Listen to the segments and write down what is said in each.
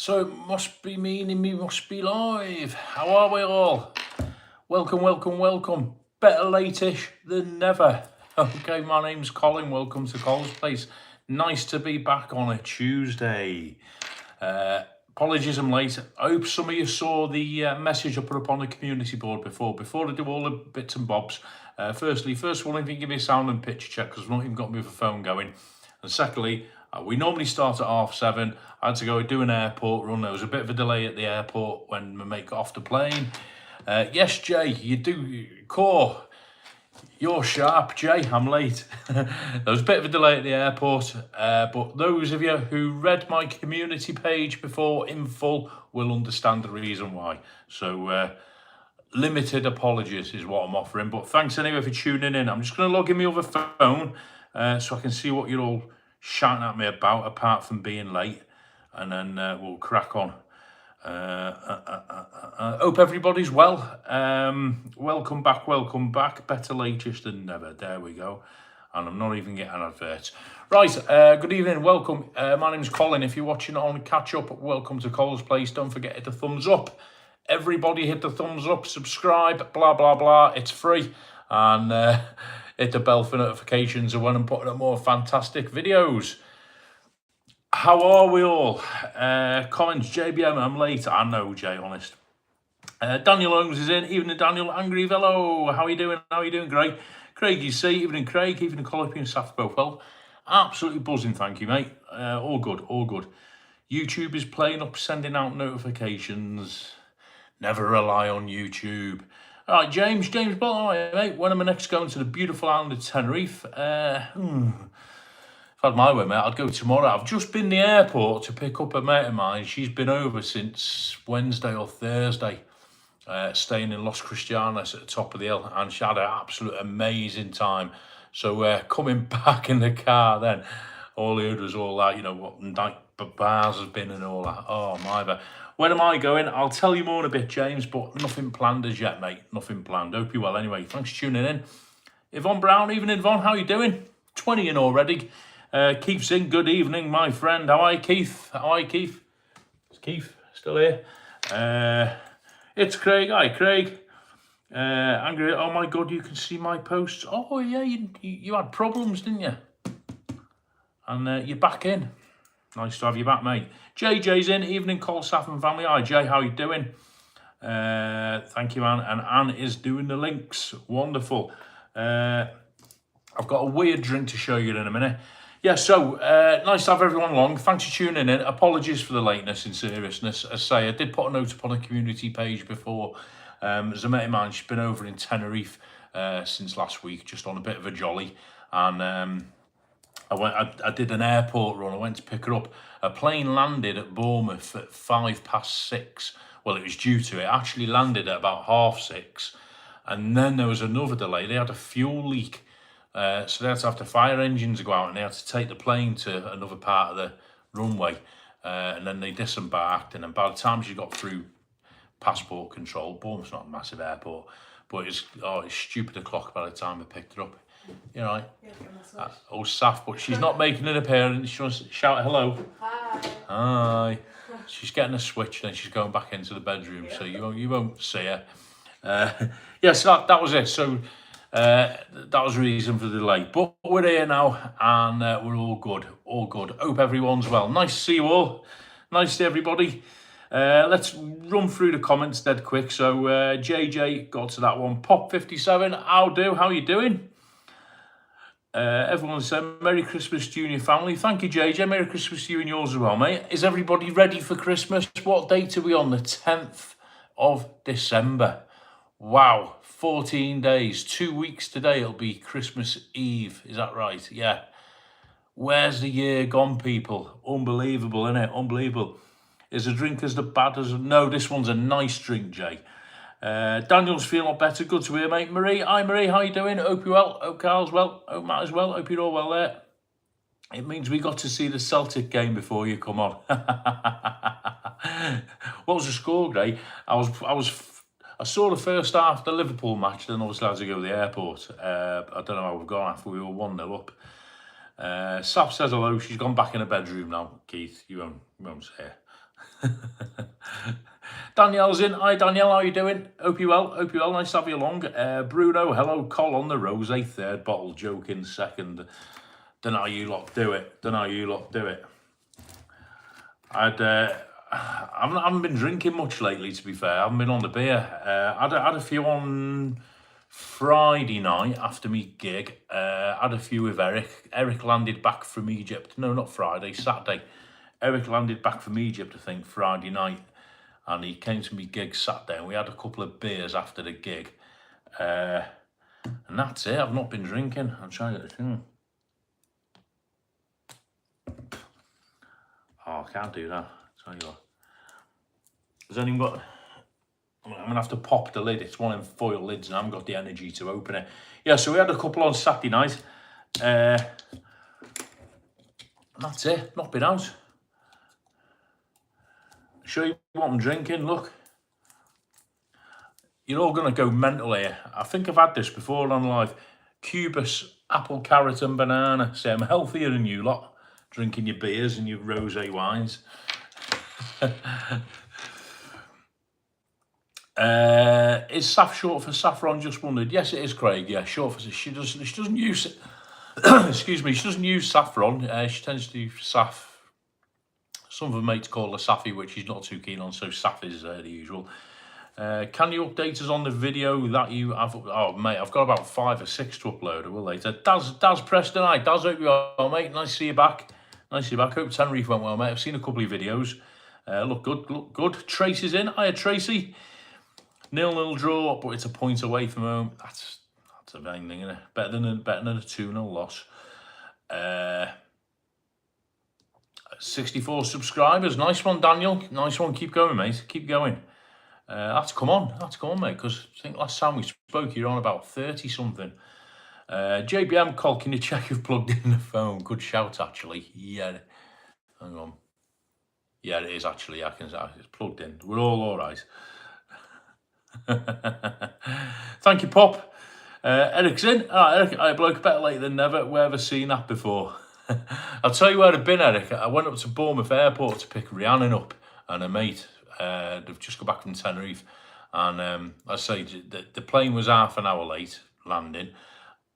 So it must be meaning we must be live. How are we all? Welcome, welcome, welcome. Better late-ish than never. Okay, my name's Colin. Welcome to Colin's Place. Nice to be back on a Tuesday. Apologies I'm late. I hope some of you saw the message I put up on the community board before I do all the bits and bobs. First of all, if you give me a sound and picture check, because I've not even got my phone going. And secondly, we normally start at 7:30. I had to go do an airport run. There was a bit of a delay at the airport when my mate got off the plane. Yes, Jay, you do. Core, you're sharp, Jay. I'm late. There was a bit of a delay at the airport. But those of you who read my community page before in full will understand the reason why. So, limited apologies is what I'm offering. But thanks anyway for tuning in. I'm just going to log in my other phone so I can see what you're all shouting at me about, apart from being late, and then we'll crack on. Hope everybody's well. Welcome back. Better late-ish than never. There we go. And I'm not even getting adverts. Right, good evening, welcome. My name's Colin. If you're watching on Catch Up, welcome to Colin's Place. Don't forget to hit the thumbs up. Everybody hit the thumbs up, subscribe, blah, blah, blah. It's free. And hit the bell for notifications of when I'm putting up more fantastic videos. How are we all? Comments, JBM, I'm late. I know, Jay, honest. Daniel Holmes is in. Evening, Daniel. Angry Vello. How are you doing? Great. Craig, you see. Evening, Craig. Evening, Colopy and Saf both well. Absolutely buzzing, thank you, mate. All good. YouTube is playing up, sending out notifications. Never rely on YouTube. All right, James Bond, all right, mate. When am I next going to the beautiful island of Tenerife? If I had my way, mate, I'd go tomorrow. I've just been to the airport to pick up a mate of mine. She's been over since Wednesday or Thursday, staying in Los Cristianos at the top of the hill, and she had an absolute amazing time. So coming back in the car then, all I heard was all that, what night bars has been and all that. Oh, my God. When am I going? I'll tell you more in a bit, James, but nothing planned as yet, mate. Nothing planned. Hope you're well anyway. Thanks for tuning in. Yvonne Brown, evening, Yvonne. How you doing? 20 in already. Keith's in. Good evening, my friend. How are you, Keith? Is Keith still here? It's Craig. Hi, Craig. Angry. Oh, my God, you can see my posts. Oh, yeah, you had problems, didn't you? And you're back in. Nice to have you back, mate. JJ's in. Evening, Cole, Saf and family. Hi, Jay. How you doing? Thank you, Anne. And Anne is doing the links. Wonderful. I've got a weird drink to show you in a minute. Yeah, so nice to have everyone along. Thanks for tuning in. Apologies for the lateness, in seriousness. As I say, I did put a note up on the community page before. There's a mate of mine. She's been over in Tenerife since last week, just on a bit of a jolly. And I did an airport run. I went to pick her up. A plane landed at Bournemouth at 6:05. Well, it was due to. It actually landed at about 6:30. And then there was another delay. They had a fuel leak. So they had to have the fire engines go out, and they had to take the plane to another part of the runway. And then they disembarked. And then by the time she got through passport control, Bournemouth's not a massive airport, but it's stupid o'clock by the time I picked her up. You know, right? Saf, but she's not making an appearance. She wants to shout hello. Hi. She's getting a switch, then she's going back into the bedroom, so you won't see her. Yes, that was it. So that was the reason for the delay. But we're here now, and we're all good. Hope everyone's well. Nice to see you all. Nice to see everybody. Let's run through the comments dead quick. So JJ got to that one. Pop57, how you doing? Everyone said Merry Christmas to you and your family. Thank you, JJ. Merry Christmas to you and yours as well, mate. Is everybody ready for Christmas? What date are we on? The 10th of December. Wow, 14 days. 2 weeks today, it'll be Christmas Eve. Is that right? Yeah. Where's the year gone, people? Unbelievable, isn't it? Unbelievable. Is the drink as bad as... No, this one's a nice drink, Jay. Daniel's feeling a lot better. Good to hear, mate. Marie, hi Marie, how you doing? Hope you're well. Hope Carl's well. Hope Matt is well. Hope you're all well there. It means we got to see the Celtic game before you come on. What was the score, Gray? I saw the first half of the Liverpool match, then obviously I had to go to the airport. I don't know how we've gone after we were 1-0 up. Saf says hello. She's gone back in her bedroom now. Keith, you won't say it. Danielle's in. Hi, Danielle. How you doing? Hope you well. Hope you well. Nice to have you along. Bruno, hello. Col on the rosé. Third bottle. Joking. Second. Don't know how you lot do it. Don't know how you lot do it. I haven't been drinking much lately, to be fair. I haven't been on the beer. I had a few on Friday night after me gig. Had a few with Eric. Eric landed back from Egypt. No, not Friday, Saturday. Eric landed back from Egypt, I think, Friday night. And he came to me gig Saturday, and we had a couple of beers after the gig. And that's it. I've not been drinking. I'm trying to get this. Oh, I can't do that. Tell you what. Has anyone got... I'm going to have to pop the lid. It's one of them foil lids, and I haven't got the energy to open it. Yeah, so we had a couple on Saturday night. That's it. Not been out. Show you what I'm drinking. Look. You're all going to go mental here. I think I've had this before on live. Cubus, apple, carrot and banana. Say I'm healthier than you lot. Drinking your beers and your rosé wines. Is Saf short for saffron? Just wondered. Yes, it is, Craig. Yeah, short for. She doesn't use. Excuse me. She doesn't use saffron. She tends to use saf. Some of her mates call her Safi, which she's not too keen on. So Saf is the usual. Can you update us on the video that you have? Oh, mate, I've got about 5 or 6 to upload a little later. Daz Preston, hi. Daz, hope you are, mate. Nice to see you back. Nice to see you back. Hope Tenerife went well, mate. I've seen a couple of videos. Look good. Tracy's in. Hiya, Tracy. 0-0 draw, but it's a point away from home. That's a vain thing, isn't it? Better than a 2-0 loss. 64 subscribers. Nice one, Daniel. Nice one. Keep going, mate. Keep going. That's come on, mate, because I think last time we spoke, you're on about 30-something. JBM call, can you check you've plugged in the phone? Good shout, actually. Yeah. Hang on. Yeah, it is, actually. It's plugged in. We're all right. Thank you, Pop. Eric's in. Eric, I bloke better late than never. We've ever seen that before. I'll tell you where I've been, Eric. I went up to Bournemouth Airport to pick Rhiannon up and a mate. They've just got back from Tenerife, and I say the plane was half an hour late landing,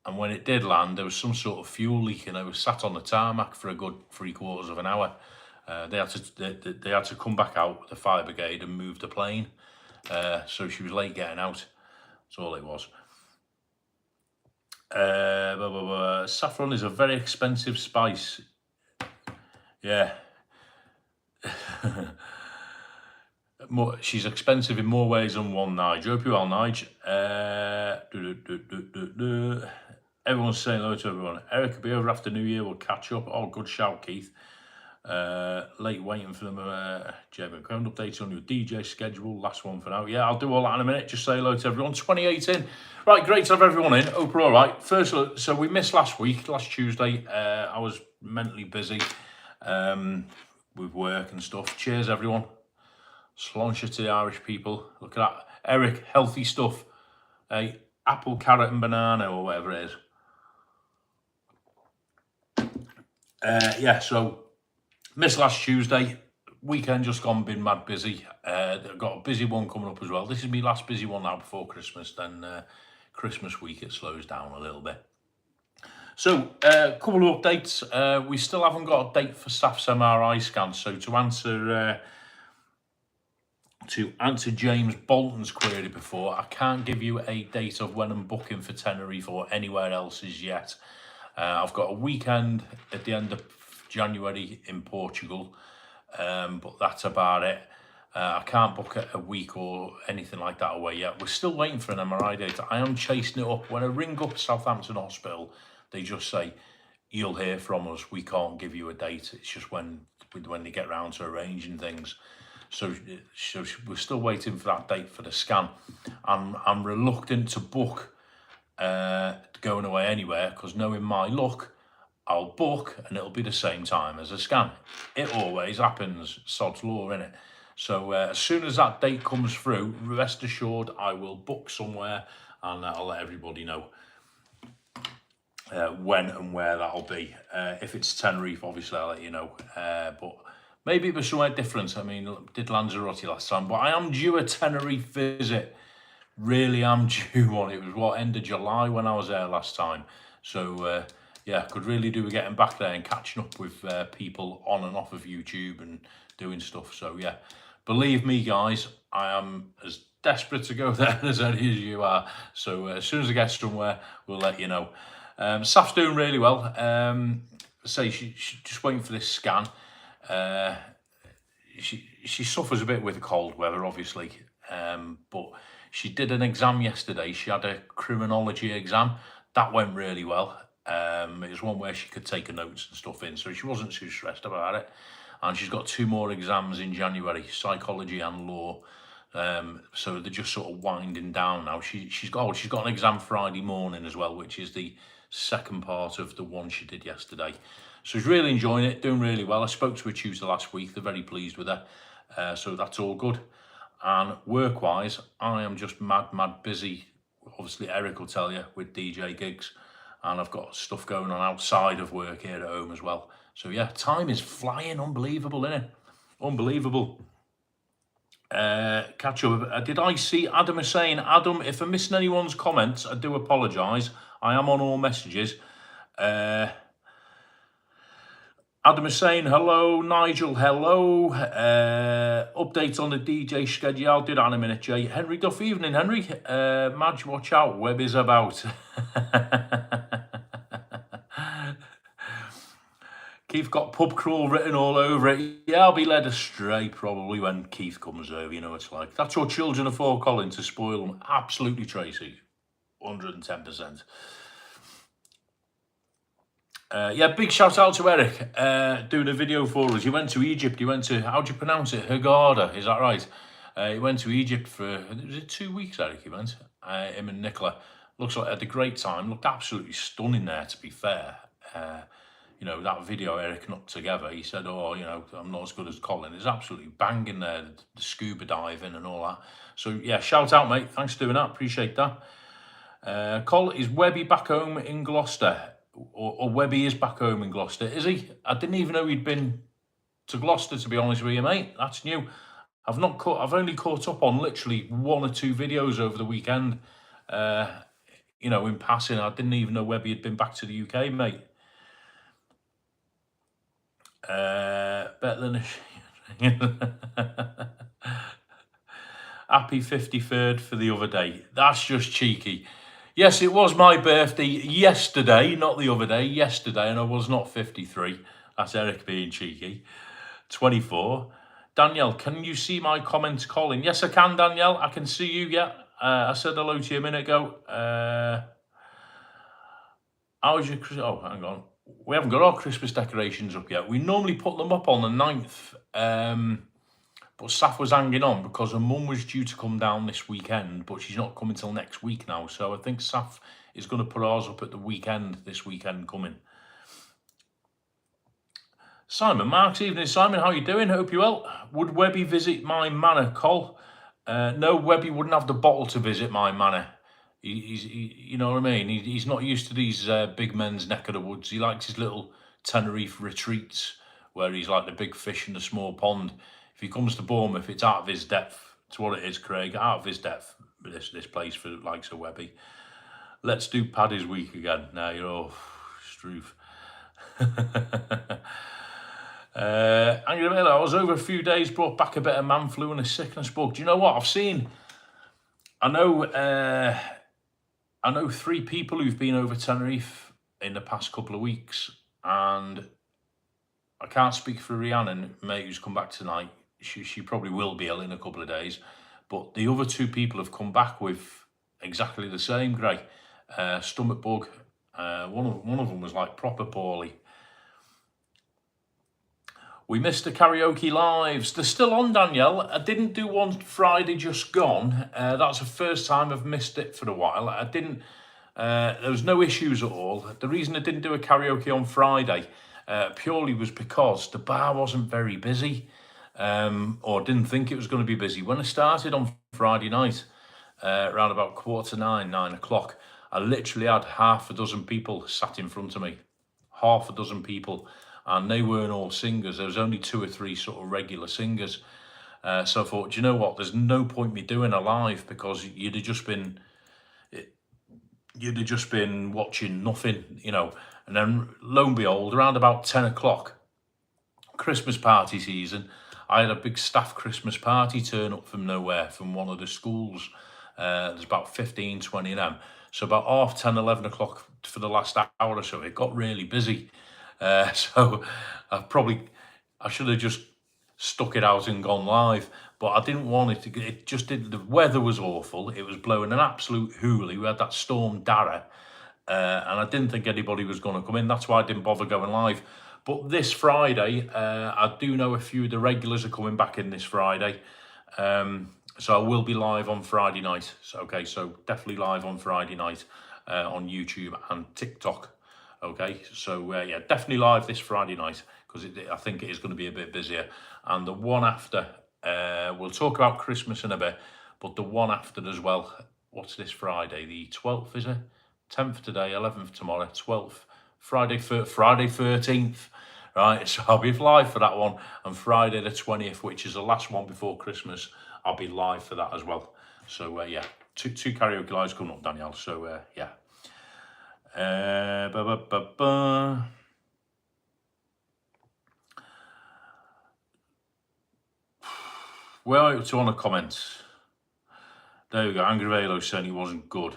and when it did land, there was some sort of fuel leak, and I was sat on the tarmac for a good 3/4 of an hour. They had to come back out with the fire brigade and move the plane, so she was late getting out. That's all it was. Saffron is a very expensive spice. Yeah. She's expensive in more ways than one, Nige. Hope you well, Nige. Everyone's saying hello to everyone. Eric will be over after New Year. We'll catch up. Oh, good shout, Keith. Late waiting for them. Jim, can you update on your DJ schedule? Last one for now. Yeah, I'll do all that in a minute. Just say hello to everyone. 28 in. Right, great to have everyone in. Hope we're all right. First, so we missed last Tuesday. I was mentally busy with work and stuff. Cheers, everyone. Sláinte to the Irish people. Look at that. Eric, healthy stuff. Apple, carrot and banana or whatever it is. Yeah, so missed last Tuesday. Weekend just gone, been mad busy. I've got a busy one coming up as well. This is my last busy one now before Christmas. Then Christmas week it slows down a little bit. So, a couple of updates. We still haven't got a date for Saf's MRI scan. So to answer James Bolton's query before, I can't give you a date of when I'm booking for Tenerife or anywhere else as yet. I've got a weekend at the end of January in Portugal, but that's about it. I can't book a week or anything like that away yet. We're still waiting for an MRI date. I am chasing it up. When I ring up Southampton Hospital, they just say, you'll hear from us. We can't give you a date. It's just when they get round to arranging things. So we're still waiting for that date for the scan. I'm reluctant to book going away anywhere, because knowing my luck, I'll book and it'll be the same time as a scan. It always happens, sod's law, innit? So as soon as that date comes through, rest assured I will book somewhere, and I'll let everybody know when and where that'll be. If it's Tenerife, obviously I'll let you know. But Maybe it was somewhere different. I mean, did Lanzarote last time, but I am due a Tenerife visit. Really am due one. It was end of July when I was there last time. So yeah, could really do with getting back there and catching up with people on and off of YouTube and doing stuff. So yeah, believe me, guys, I am as desperate to go there as any of you are. So as soon as I get somewhere, we'll let you know. Saf's doing really well. She's just waiting for this scan. She suffers a bit with the cold weather, obviously, but she did an exam yesterday. She had a criminology exam. That went really well. It was one where she could take her notes and stuff in, so she wasn't too stressed about it. And she's got 2 more exams in January, psychology and law. So they're just sort of winding down now. She's got an exam Friday morning as well, which is the second part of the one she did yesterday. So she's really enjoying it, doing really well. I spoke to her tutor last week. They're very pleased with her. So that's all good. And work-wise, I am just mad busy. Obviously, Eric will tell you, with DJ gigs. And I've got stuff going on outside of work here at home as well. So yeah, time is flying. Unbelievable, isn't it? Unbelievable. Catch up. Did I see Adam is saying, Adam, if I'm missing anyone's comments, I do apologise. I am on all messages. Adam is saying, hello, Nigel, hello. Update on the DJ schedule. I'll do that in a minute, Jay. Henry Duff, evening, Henry. Madge, watch out, web is about. Keith got pub crawl written all over it. Yeah, I'll be led astray probably when Keith comes over. You know what it's like. That's what children are for, Colin, to spoil them. Absolutely, Tracy. 110%. Yeah, big shout out to Eric doing a video for us. He went to Egypt. He went to, how do you pronounce it? Hurghada, is that right? He went to Egypt for, was it 2 weeks, Eric, he went? Him and Nicola. Looks like they had a great time. Looked absolutely stunning there, to be fair. You know, that video Eric knocked together, he said, oh, you know, I'm not as good as Colin. It's absolutely banging there, the scuba diving and all that. So, yeah, shout out, mate. Thanks for doing that. Appreciate that. Col, is Webby back home in Gloucester? Or Webby is back home in Gloucester, is he? I didn't even know he'd been to Gloucester, to be honest with you, mate. That's new. I've only caught up on literally 1 or 2 videos over the weekend. You know, in passing, I didn't even know Webby had been back to the UK, mate. Better than happy 53rd for the other day. That's just cheeky. Yes, it was my birthday yesterday, not the other day, yesterday, and I was not 53. That's Eric being cheeky. 24. Danielle, can you see my comments, Colin? Yes, I can, Danielle. I can see you, yeah. I said hello to you a minute ago. How was your Christmas? Oh, hang on. We haven't got our Christmas decorations up yet. We normally put them up on the 9th. But Saf was hanging on because her mum was due to come down this weekend, but she's not coming till next week now. So I think Saf is going to put ours up at the weekend, this weekend coming. Simon Marks, evening, Simon. How you doing? Hope you're well. Would Webby visit my manor, Col? No, Webby wouldn't have the bottle to visit my manor. You know what I mean? He's not used to these big men's neck of the woods. He likes his little Tenerife retreats where he's like the big fish in the small pond. If he comes to Bournemouth, it's out of his depth. It's what it is, Craig. Out of his depth, this place for the likes of Webby. Let's do Paddy's week again. Now you're all Struve. I was over a few days, brought back a bit of man flu and a sickness bug. Do you know what I've seen? I know 3 people who've been over Tenerife in the past couple of weeks, and I can't speak for Rhiannon, mate, who's come back tonight. She probably will be ill in a couple of days, but the other 2 people have come back with exactly the same, Gray. Stomach bug. One of them was like proper poorly. We missed the karaoke lives. They're still on, Danielle. I didn't do one Friday just gone. That's the first time I've missed it for a while. I didn't. There was no issues at all. The reason I didn't do a karaoke on Friday purely was because the bar wasn't very busy, or didn't think it was going to be busy. When I started on Friday night, around about 9:15, 9 o'clock, I literally had half a dozen people sat in front of me. Half a dozen people. and they weren't all singers. There was only 2 or 3 sort of regular singers. So I thought, do you know what? There's no point me doing a live, because you'd have just been watching nothing, you know. And then lo and behold, around about 10 o'clock, Christmas party season, I had a big staff Christmas party turn up from nowhere from one of the schools. There's about 15, 20 of them. So about 10:30, 11 o'clock for the last hour or so, it got really busy. So I should have just stuck it out and gone live, but I didn't want it to. It just did. The weather was awful. It was blowing an absolute hoolie. We had that storm Dara, and I didn't think anybody was going to come in. That's why I didn't bother going live. But this Friday, I do know a few of the regulars are coming back in this Friday. So I will be live on Friday night. So definitely live on Friday night on YouTube and TikTok. Okay, so yeah, definitely live this Friday night, because I think it is going to be a bit busier. And the one after, we'll talk about Christmas in a bit, but the one after as well, what's this Friday? The 12th, is it? 10th today, 11th tomorrow, 12th, Friday 13th, right? So I'll be live for that one. And Friday the 20th, which is the last one before Christmas, I'll be live for that as well. So yeah, two karaoke lives coming up, Danielle. So yeah. Well, to on the comments. There we go. Angry Velo saying he wasn't good.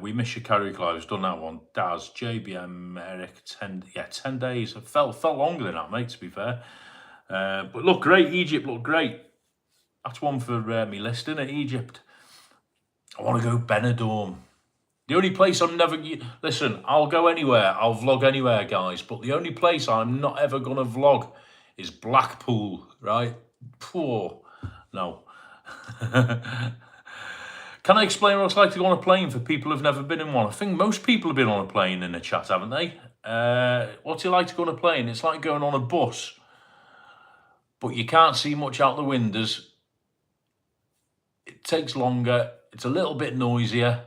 We miss your karaoke lives. Done that one. Daz, JBM, Eric, 10 days. It felt longer than that, mate, to be fair. But look great. Egypt looked great. That's one for me list, isn't it? Egypt. I want to go Benidorm. The only place I'm never... Listen, I'll go anywhere. I'll vlog anywhere, guys. But the only place I'm not ever going to vlog is Blackpool, right? Poor. No. Can I explain what it's like to go on a plane for people who've never been in one? I think most people have been on a plane in the chat, haven't they? What's it like to go on a plane? It's like going on a bus, but you can't see much out the windows. It takes longer. It's a little bit noisier.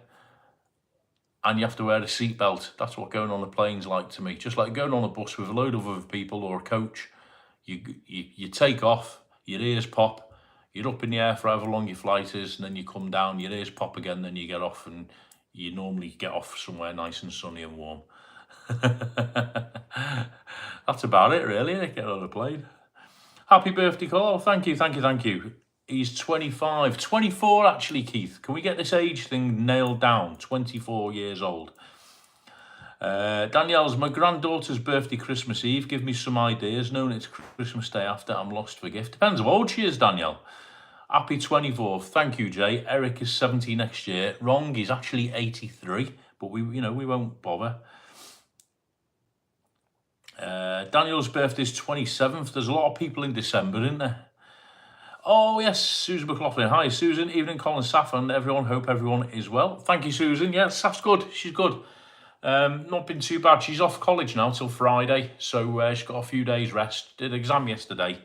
And you have to wear a seatbelt. That's what going on a plane's like to me. Just like going on a bus with a load of other people or a coach. You take off, your ears pop, you're up in the air for however long your flight is, and then you come down, your ears pop again, then you get off, and you normally get off somewhere nice and sunny and warm. That's about it, really, get on a plane. Happy birthday, Cole. Thank you. He's 25. 24, actually, Keith. Can we get this age thing nailed down? 24 years old. Danielle's, my granddaughter's birthday Christmas Eve. Give me some ideas. Knowing it's Christmas Day after, I'm lost for gift. Depends how old she is, Danielle. Happy 24th. Thank you, Jay. Eric is 70 next year. Wrong, he's actually 83. But we won't bother. Daniel's birthday is 27th. There's a lot of people in December, isn't there? Oh, yes, Susan McLaughlin. Hi, Susan. Evening, Colin, Saf, and everyone. Hope everyone is well. Thank you, Susan. Yeah, Saf's good. She's good. Not been too bad. She's off college now till Friday, so she's got a few days rest. Did exam yesterday.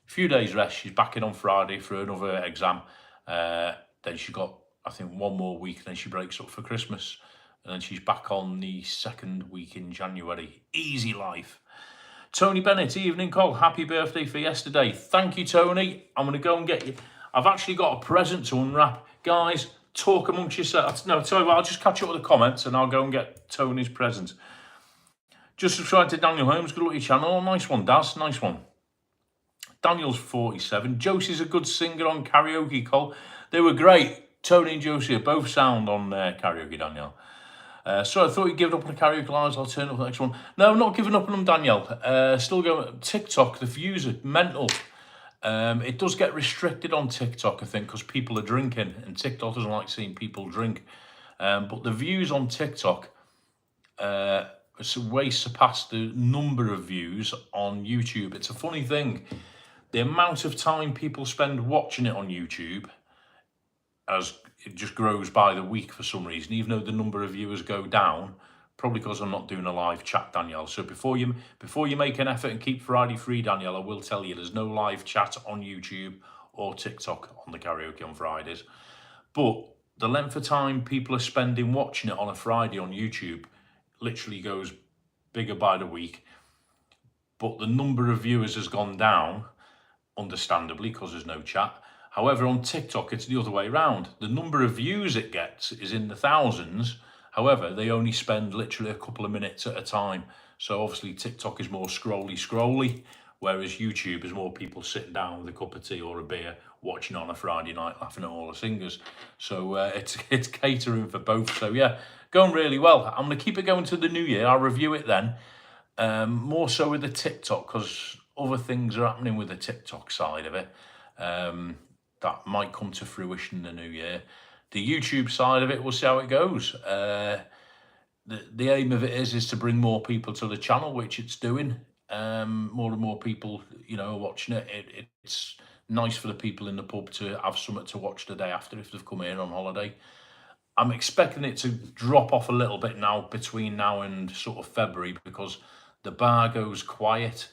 A few days rest. She's back in on Friday for another exam. Then she's got, I think, one more week. Then she breaks up for Christmas. And then she's back on the second week in January. Easy life. Tony Bennett, evening call. Happy birthday for yesterday. Thank you, Tony. I'm going to go and get you. I've actually got a present to unwrap. Guys, talk amongst yourselves. No, tell you what, I'll just catch up with the comments and I'll go and get Tony's present. Just subscribe to Daniel Holmes. Good luck at your channel. Oh, nice one, Daz. Nice one. Daniel's 47. Josie's a good singer on karaoke, Cole. They were great. Tony and Josie are both sound on karaoke, Danielle. So I thought you'd given up on the karaoke lives. I'll turn up the next one. No, I'm not giving up on them, Danielle. Still going. TikTok, the views are mental. It does get restricted on TikTok, I think, because people are drinking, and TikTok doesn't like seeing people drink. But the views on TikTok way surpass the number of views on YouTube. It's a funny thing. The amount of time people spend watching it on YouTube, as it just grows by the week for some reason, even though the number of viewers go down, probably because I'm not doing a live chat, Danielle. So before you make an effort and keep Friday free, Danielle, I will tell you there's no live chat on YouTube or TikTok on the karaoke on Fridays. But the length of time people are spending watching it on a Friday on YouTube literally goes bigger by the week. but the number of viewers has gone down, understandably, because there's no chat. However, on TikTok, it's the other way around. The number of views it gets is in the thousands. However, they only spend literally a couple of minutes at a time. So obviously TikTok is more scrolly, whereas YouTube is more people sitting down with a cup of tea or a beer, watching on a Friday night, laughing at all the singers. So it's catering for both. So yeah, going really well. I'm going to keep it going to the new year. I'll review it then. More so with the TikTok, because other things are happening with the TikTok side of it that might come to fruition in the new year. The YouTube side of it, we'll see how it goes. The aim of it is to bring more people to the channel, which it's doing. More and more people, are watching it. It's nice for the people in the pub to have something to watch the day after if they've come here on holiday. I'm expecting it to drop off a little bit now between now and sort of February, because the bar goes quiet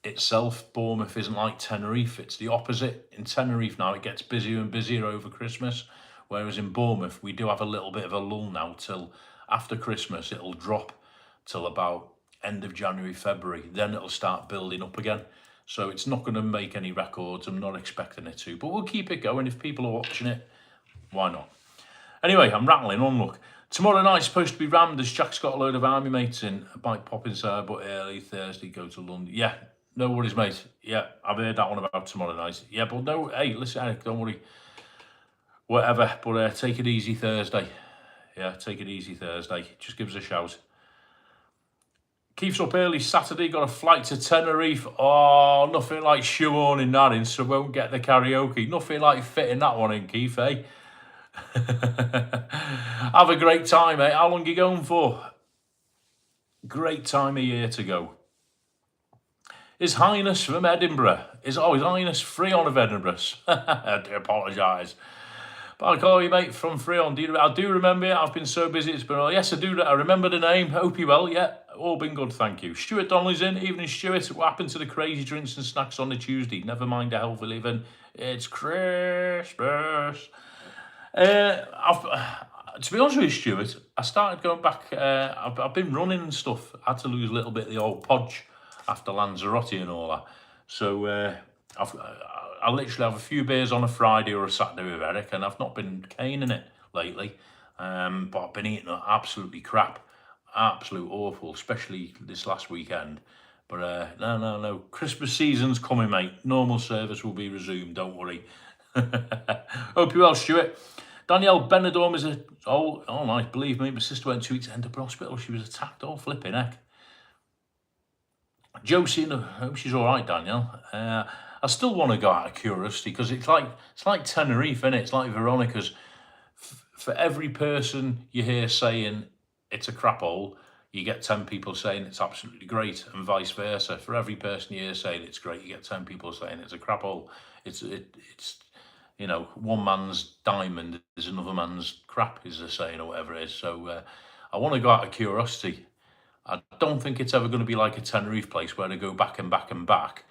itself. Bournemouth isn't like Tenerife, it's the opposite. In Tenerife now it gets busier and busier over Christmas, whereas in Bournemouth we do have a little bit of a lull now till after Christmas. It'll drop till about end of January, February, then it'll start building up again. So it's not going to make any records, I'm not expecting it to, but we'll keep it going. If people are watching it, why not? Anyway, I'm rattling on, look. Tomorrow night's supposed to be rammed as Jack's got a load of army mates in. I might pop inside, but early Thursday, go to London. Yeah, no worries, mate. Yeah, I've heard that one about tomorrow night. Yeah, but no, hey, listen, Eric, don't worry. Whatever, but take it easy Thursday. Yeah, take it easy Thursday. Just give us a shout. Keith's up early Saturday, got a flight to Tenerife. Oh, nothing like shoehorning that in, so won't get the karaoke. Nothing like fitting that one in, Keith, eh? Have a great time, mate. How long are you going for? Great time of year to go. His Highness from Edinburgh. His Highness Freon of Edinburgh. I do apologise. But I'll call you, mate, from Freon. I do remember it. I've been so busy. It's been all. Yes, I do. I remember the name. Hope you well. Yeah, all been good, thank you. Stuart Donnelly's in. Evening, Stuart. What happened to the crazy drinks and snacks on the Tuesday? Never mind the healthy living. It's Christmas. To be honest with you, Stuart, I started going back. I've been running and stuff. I had to lose a little bit of the old podge after Lanzarote and all that. So I literally have a few beers on a Friday or a Saturday with Eric, and I've not been caning it lately. But I've been eating absolutely crap, absolute awful, especially this last weekend. But no. Christmas season's coming, mate. Normal service will be resumed. Don't worry. Hope you're well, Stuart. Danielle Benidorm is nice. Believe me, my sister went 2 weeks to Edinburgh Hospital. She was attacked. Oh, flipping heck. Josie, I hope she's all right, Danielle. I still want to go out of curiosity, because it's like Tenerife, isn't it? It's like Veronica's. For every person you hear saying it's a crap hole, you get 10 people saying it's absolutely great, and vice versa. For every person you hear saying it's great, you get 10 people saying it's a crap hole. It's one man's diamond is another man's crap, is the saying, or whatever it is. So I want to go out of curiosity. I don't think it's ever going to be like a Tenerife place where they go back and back and back.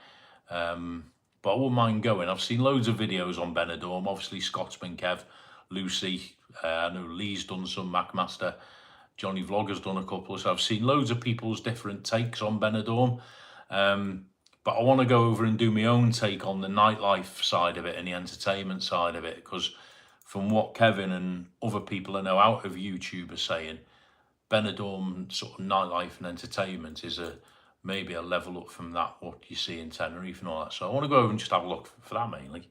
But I wouldn't mind going. I've seen loads of videos on Benidorm. Obviously, Scotsman, Kev, Lucy. I know Lee's done some, MacMaster. Johnny Vlogger's done a couple. So I've seen loads of people's different takes on Benidorm. But I want to go over and do my own take on the nightlife side of it and the entertainment side of it. Because from what Kevin and other people I know out of YouTube are saying, Benidorm sort of nightlife and entertainment is maybe a level up from that what you see in Tenerife and all that. So I want to go over and just have a look for that mainly.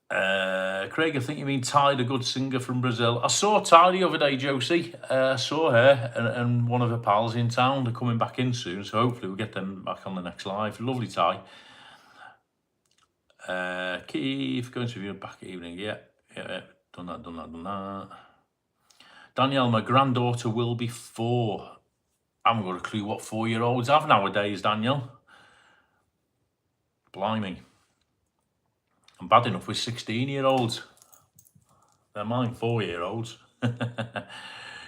Craig, I think you mean Ty, the good singer from Brazil. I saw Ty the other day, Josie. I saw her and one of her pals in town. They're coming back in soon, so hopefully we'll get them back on the next live. Lovely Ty. Keith, going to view back evening. Yeah. Done that. Danielle, my granddaughter will be 4. I haven't got a clue what 4-year-olds have nowadays, Danielle. Blimey. I'm bad enough with 16-year-olds. They're mine 4-year-olds.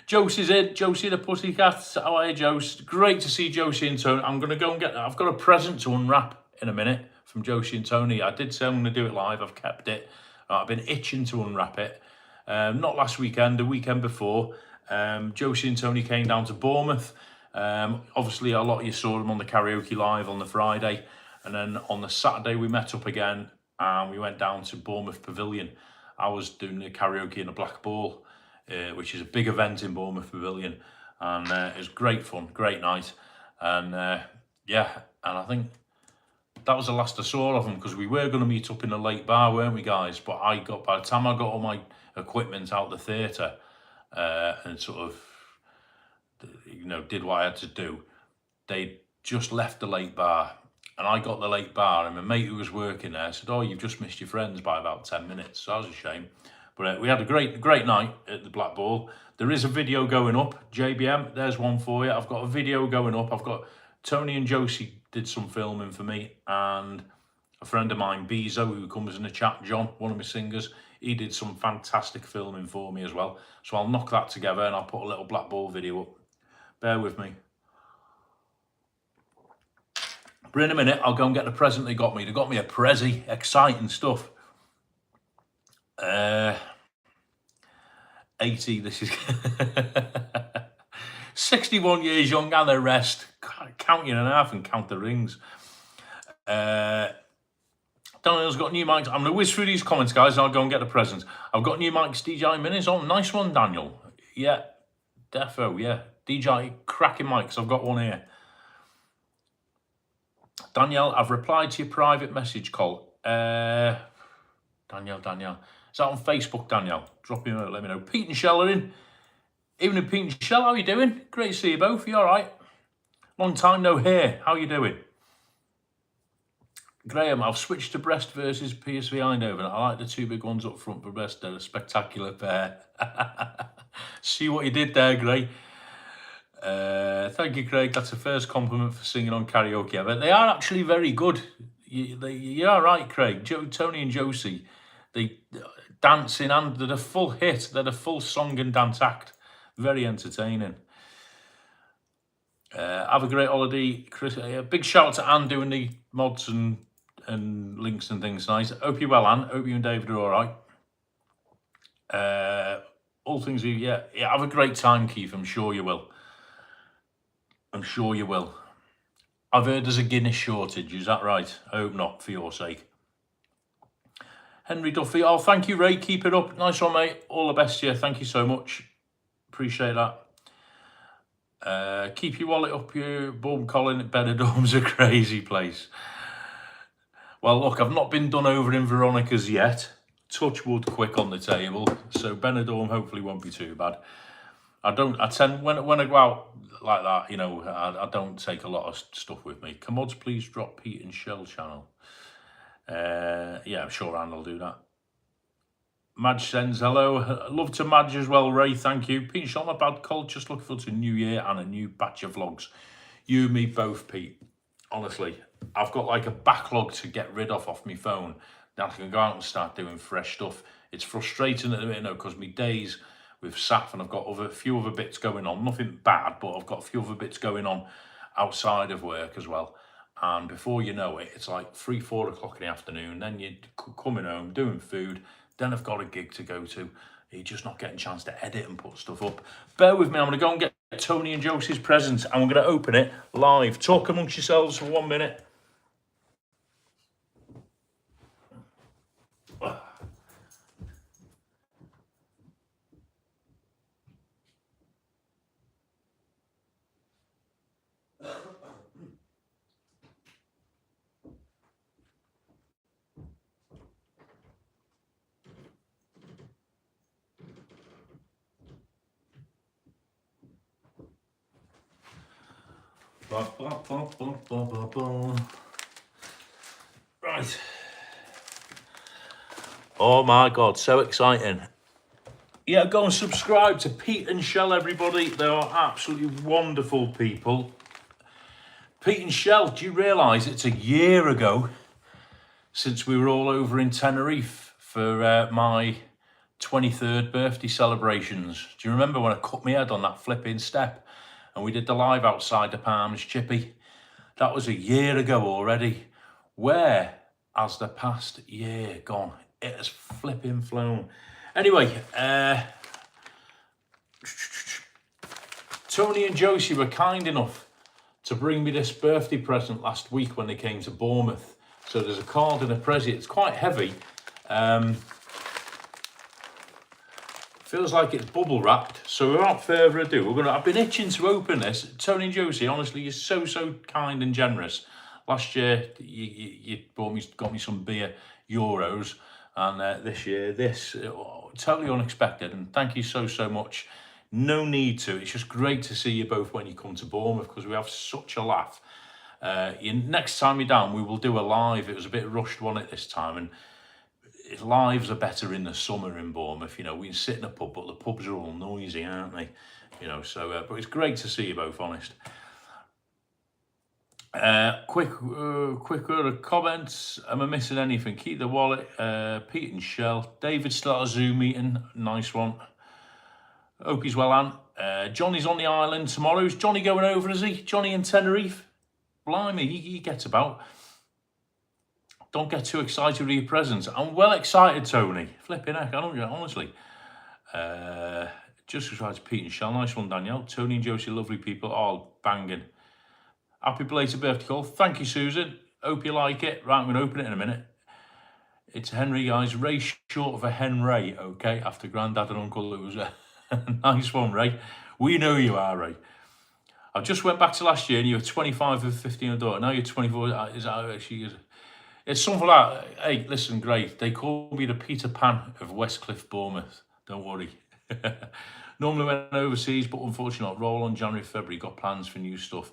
Josie's in. Josie the Pussycats. How are you, Josie? Great to see Josie and Tony. I'm going to go and I've got a present to unwrap in a minute from Josie and Tony. I did say I'm going to do it live. I've kept it. I've been itching to unwrap it. Not last weekend, the weekend before. Josie and Tony came down to Bournemouth. Obviously, a lot of you saw them on the karaoke live on the Friday. And then on the Saturday, we met up again and we went down to Bournemouth Pavilion. I was doing the karaoke in a black ball, which is a big event in Bournemouth Pavilion. And it was great fun, great night. And yeah, and I think that was the last I saw of them, because we were going to meet up in the late bar, weren't we, guys? But by the time I got all my equipment out the theatre and sort of, did what I had to do, they just left the late bar. And I got the late bar, and my mate who was working there said, "Oh, you've just missed your friends by about 10 minutes. So that was a shame. But we had a great night at the Black Ball. There is a video going up. JBM, there's one for you. I've got a video going up. I've got Tony and Josie did some filming for me, and a friend of mine, Bezo, who comes in the chat, John, one of my singers, he did some fantastic filming for me as well. So I'll knock that together and I'll put a little Black Ball video up. Bear with me. But in a minute, I'll go and get the present they got me. They got me a Prezi, exciting stuff. 80, this is 61 years young and the rest. Count your and a half and count the rings. Daniel's got new mics. I'm going to whiz through these comments, guys, and I'll go and get the presents. I've got new mics, DJI Minis on. Nice one, Daniel. Yeah, defo, yeah. DJI, cracking mics. I've got one here. Danielle, I've replied to your private message call. Danielle. Is that on Facebook, Danielle? Drop me a note, let me know. Pete and Shell are in. Evening, Pete and Shell, how are you doing? Great to see you both. You all right? Long time no hear. How are you doing? Graham, I've switched to Brest versus PSV Eindhoven. I like the two big ones up front for Brest. They're a spectacular pair. See what you did there, Gray. Thank you, Craig. That's the first compliment for singing on karaoke ever. They are actually very good. You are right, Craig. Tony and Josie, they dancing, and they're a full hit. They're a full song and dance act. Very entertaining. Have a great holiday, Chris. A big shout out to Anne doing the mods and links and things. Nice. Hope you're well, Anne. Hope you and David are all right. All things, yeah. Have a great time, Keith. I'm sure you will. I'm sure you will. I've heard there's a Guinness shortage. Is that right? I hope not, for your sake. Henry Duffy. Oh, thank you, Ray. Keep it up. Nice one, mate. All the best to you. Thank you so much. Appreciate that. Keep your wallet up, your bum, Colin. Benidorm's a crazy place. Well, look, I've not been done over in Veronica's yet. Touch wood quick on the table. So Benidorm hopefully won't be too bad. I tend, when I go out like that, I don't take a lot of stuff with me. Commods, please drop Pete and Shell channel. Yeah, I'm sure Anne will do that. Madge sends hello. Love to Madge as well, Ray. Thank you. Pete and Shell, not bad. Cold, just looking forward to a new year and a new batch of vlogs. You and me both, Pete. Honestly, I've got like a backlog to get rid of off my phone. Now I can go out and start doing fresh stuff. It's frustrating at the minute, because my days with SAF, and I've got a few other bits going on. Nothing bad, but I've got a few other bits going on outside of work as well. And before you know it, it's like 3, 4 o'clock in the afternoon. Then you're coming home, doing food. Then I've got a gig to go to. You're just not getting a chance to edit and put stuff up. Bear with me. I'm going to go and get Tony and Josie's presents, and we're going to open it live. Talk amongst yourselves for 1 minute. Right. Oh my God, so exciting. Yeah, go and subscribe to Pete and Shell, everybody. They are absolutely wonderful people. Pete and Shell, do you realise it's a year ago since we were all over in Tenerife for my 23rd birthday celebrations? Do you remember when I cut my head on that flipping step and we did the live outside the Palms, Chippy? That was a year ago already. Where has the past year gone? It has flipping flown. Anyway, Tony and Josie were kind enough to bring me this birthday present last week when they came to Bournemouth. So there's a card and a present. It's quite heavy. Feels like it's bubble wrapped. So without further ado, I've been itching to open this. Tony and Josie, honestly, you're so kind and generous. Last year, you got me some beer Euros, and this year, this totally unexpected. And thank you so much. No need to. It's just great to see you both when you come to Bournemouth because we have such a laugh. Next time you're down, we will do a live. It was a bit rushed, wasn't it, this time? And lives are better in the summer in Bournemouth. You know, we can sit in a pub, but the pubs are all noisy, aren't they? You know, so but it's great to see you both, honest. Quick comments. Am I missing anything? Keep the wallet. Pete and Shell. David started a Zoom meeting. Nice one. Hope he's well, Anne. Johnny's on the island tomorrow. Is Johnny going over, is he? Johnny in Tenerife? Blimey, he gets about. Don't get too excited with your presents. I'm well excited, Tony. Flipping heck, I don't get honestly. Just subscribe to Pete and Shell. Nice one, Danielle. Tony and Josie, lovely people. Oh, banging. Happy belated birthday call. Thank you, Susan. Hope you like it. Right, I'm going to open it in a minute. It's Henry, guys. Ray short of a Henry, okay? After Grandad and Uncle, it was a nice one, Ray. We know you are, Ray. I just went back to last year and you were 25 with 15 a daughter. Now you're 24. Is that actually... It's something like, hey, listen, great. They call me the Peter Pan of Westcliff, Bournemouth. Don't worry. Normally went overseas, but unfortunately not. Roll on January, February. Got plans for new stuff.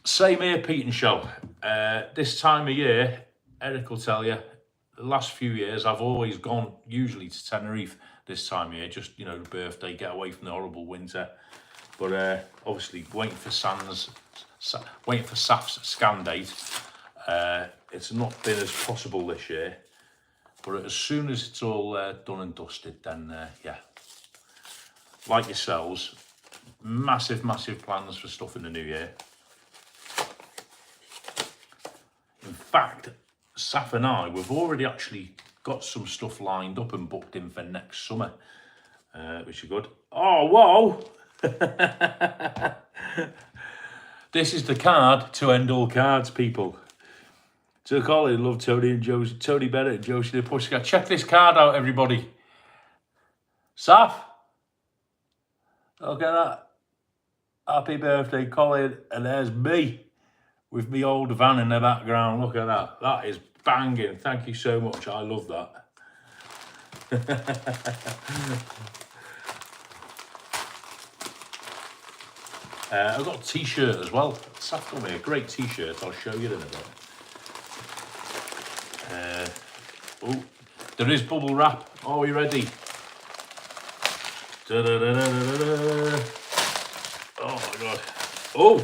Same here, Pete and Shell. This time of year, Eric will tell you, the last few years, I've always gone, usually to Tenerife this time of year. Just, you know, the birthday, get away from the horrible winter. But obviously, waiting for Saf's scan date. It's not been as possible this year, but as soon as it's all done and dusted, then yeah, like yourselves, massive plans for stuff in the new year. In fact, Saf and I, we've already actually got some stuff lined up and booked in for next summer, which is good. Oh, whoa! This is the card to end all cards, people. To Colin, love Tony and Josie, Tony Bennett and Josie the Pussycats. Check this card out, everybody. Saf, look at that. Happy birthday, Colin. And there's me with me old van in the background. Look at that. That is banging. Thank you so much. I love that. I've got a t-shirt as well. Saf got me a great t-shirt. I'll show you in a bit. Oh, there is bubble wrap. Are we ready? Da, da, da, da, da, da. Oh my god. Oh!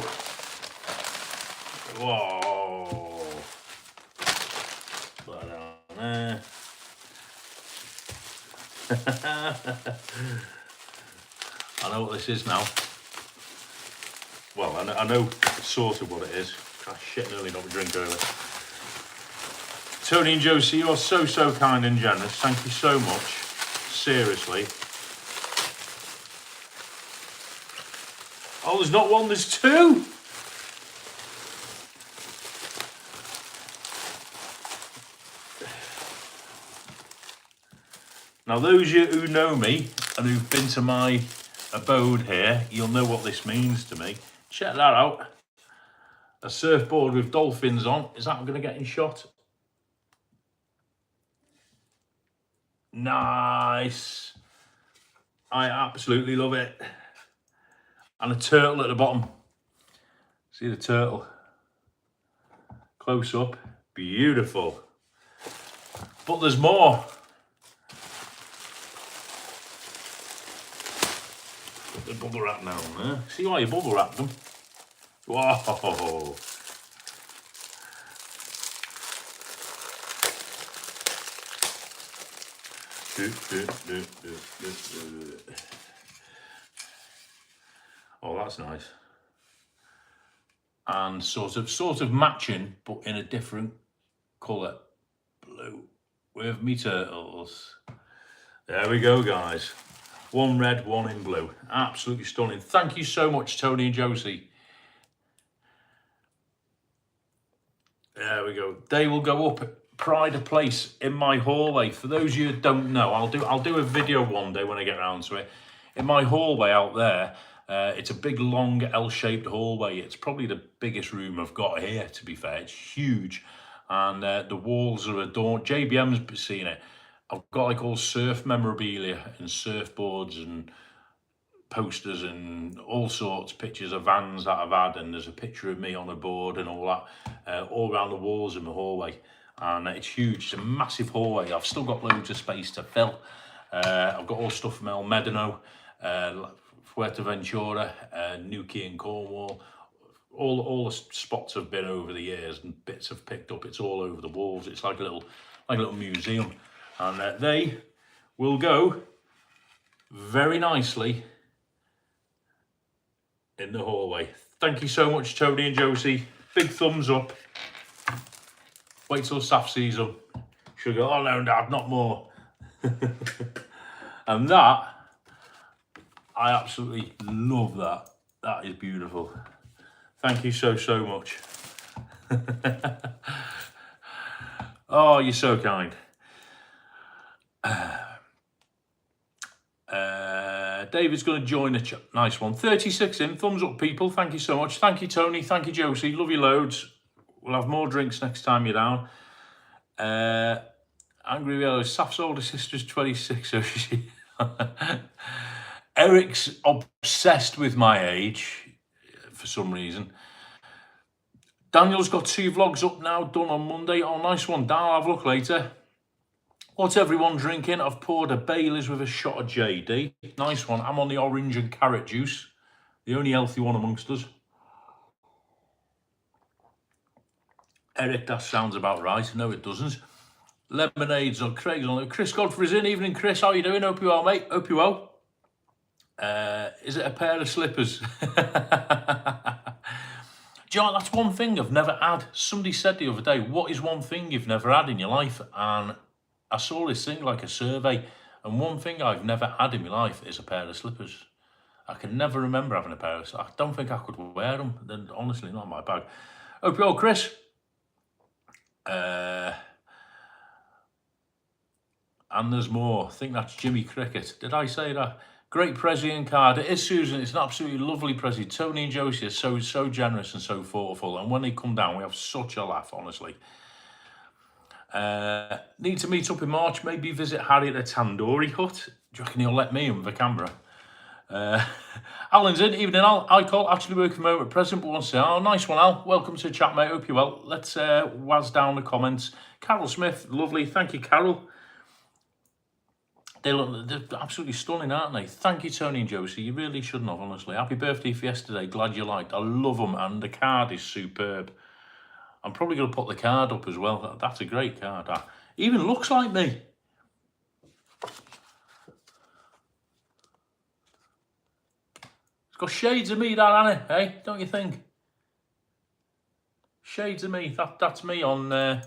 Whoa! Put that down there. I know what this is now. Well, I know sort of what it is. Ah, shit, nearly got my drink early. Tony and Josie, you are so kind and generous. Thank you so much. Seriously. Oh, there's not one, there's two. Now, those of you who know me and who've been to my abode here, you'll know what this means to me. Check that out. A surfboard with dolphins on. Is that going to get in shot? Nice. I absolutely love it. And a turtle at the bottom. See the turtle? Close up. Beautiful. But there's more. Put the bubble wrap down there. See why you bubble wrap them? Whoa. Oh, that's nice. And sort of matching, but in a different colour. Blue. With me turtles. There we go, guys. One red, one in blue. Absolutely stunning. Thank you so much, Tony and Josie. There we go. They will go up pride of place in my hallway. For those of you who don't know, I'll do a video one day when I get around to it. In my hallway out there, it's a big long L-shaped hallway. It's probably the biggest room I've got here, to be fair. It's huge, and the walls are adorned. JBM's seen it. I've got like all surf memorabilia and surfboards and posters and all sorts, pictures of vans that I've had, and there's a picture of me on a board and all that, all around the walls in the hallway. And it's huge. It's a massive hallway. I've still got loads of space to fill. I've got all stuff from El Medano, Fuerteventura, Newquay and Cornwall. All the spots I've been over the years and bits I've picked up. It's all over the walls. It's like a little museum, and they will go very nicely in the hallway. Thank you so much, Tony and Josie. Big thumbs up. Wait till Saf sees them. She'll go, oh no, Dad, not more. And that, I absolutely love that. That is beautiful. Thank you so much. Oh, you're so kind. David's going to join the chat. Nice one. 36 in. Thumbs up, people. Thank you so much. Thank you, Tony. Thank you, Josie. Love you loads. We'll have more drinks next time you're down. Angry Yellow. Saf's older sister's 26, so she... Eric's obsessed with my age for some reason. Daniel's got 2 vlogs up now, done on Monday. Oh, nice one, Dan. I'll have a look later. What's everyone drinking? I've poured a Baileys with a shot of JD. Nice one. I'm on the orange and carrot juice. The only healthy one amongst us. Eric, that sounds about right. No, it doesn't. Lemonades on Craig's on. Chris Godfrey's in. Evening, Chris. How are you doing? Hope you well, mate. Hope you well. Is it a pair of slippers? Do you know, that's one thing I've never had. Somebody said the other day, what is one thing you've never had in your life? And I saw this thing like a survey, and one thing I've never had in my life is a pair of slippers. I can never remember having a pair of slippers. I don't think I could wear them. They're honestly not my bag. Hope you're all, Chris. And there's more. I think that's Jimmy Cricket. Did I say that? Great present card. It is, Susan. It's an absolutely lovely present. Tony and Josie are so generous and so thoughtful. And when they come down, we have such a laugh, honestly. Need to meet up in March. Maybe visit Harry at a tandoori hut. Do you reckon he'll let me in with a camera? Alan's in. Evening, Al. I call actually working from home at present, but wants to say, oh, nice one, Al. Welcome to the chat, mate. Hope you're well. Let's waz down the comments. Carol Smith, lovely. Thank you, Carol. They're absolutely stunning, aren't they? Thank you, Tony and Josie. You really shouldn't have, honestly. Happy birthday for yesterday. Glad you liked. I love them, and the card is superb. I'm probably going to put the card up as well. That's a great card. That even looks like me. It's got shades of me, that, hasn't it? Hey, don't you think? Shades of me. That's me on...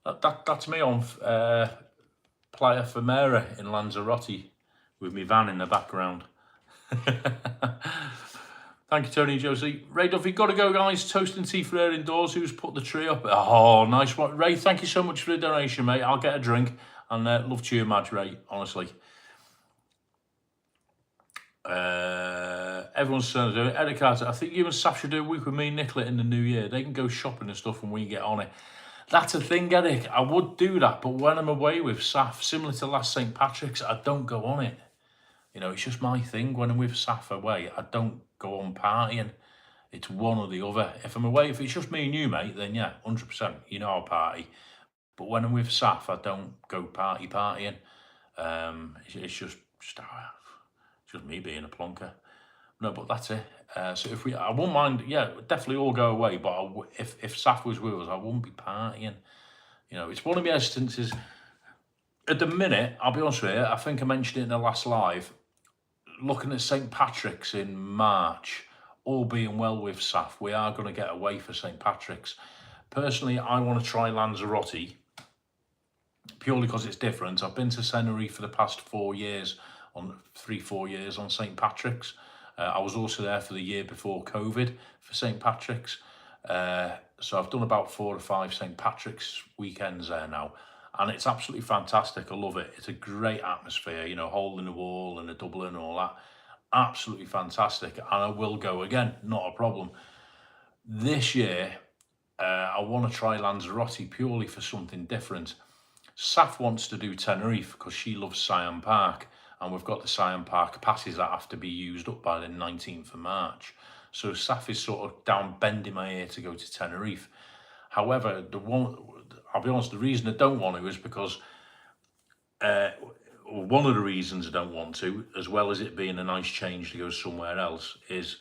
That's me on Playa Femera in Lanzarote with me van in the background. Thank you, Tony and Josie. Ray Duffy, got to go, guys. Toast and tea for air indoors. Who's put the tree up? Oh, nice one. Ray, thank you so much for the donation, mate. I'll get a drink. And love to you, Madge, Ray, honestly. Everyone's saying, Eric Carter, I think you and Saf should do a week with me and Nicola in the new year. They can go shopping and stuff when we get on it. That's a thing, Eric. I would do that, but when I'm away with Saf, similar to last St. Patrick's, I don't go on it. You know, it's just my thing. When I'm with Saf away, I don't go on partying. It's one or the other. If I'm away, if it's just me and you, mate, then yeah, 100%, you know I'll party. But when I'm with Saf, I don't go partying. It's just me being a plonker. No, but that's it. So if I won't mind, yeah, definitely all go away. But if Saf was with us, I wouldn't be partying. You know, it's one of my hesitances. At the minute, I'll be honest with you, I think I mentioned it in the last live. Looking at St. Patrick's in March, all being well with Saf, we are going to get away for St. Patrick's. Personally, I want to try Lanzarote purely because it's different. I've been to Tenerife for the past 4 years, on 3-4 years on St. Patrick's. I was also there for the year before COVID for St. Patrick's. So I've done about 4 or 5 St. Patrick's weekends there now. And it's absolutely fantastic. I love it. It's a great atmosphere, you know, hole in the wall and a Dublin and all that. Absolutely fantastic. And I will go again, not a problem. This year, I want to try Lanzarote purely for something different. Saf wants to do Tenerife because she loves Siam Park. And we've got the Siam Park passes that have to be used up by the 19th of March. So Saf is sort of down bending my ear to go to Tenerife. However, I'll be honest, the reason I don't want to is because one of the reasons I don't want to, as well as it being a nice change to go somewhere else, is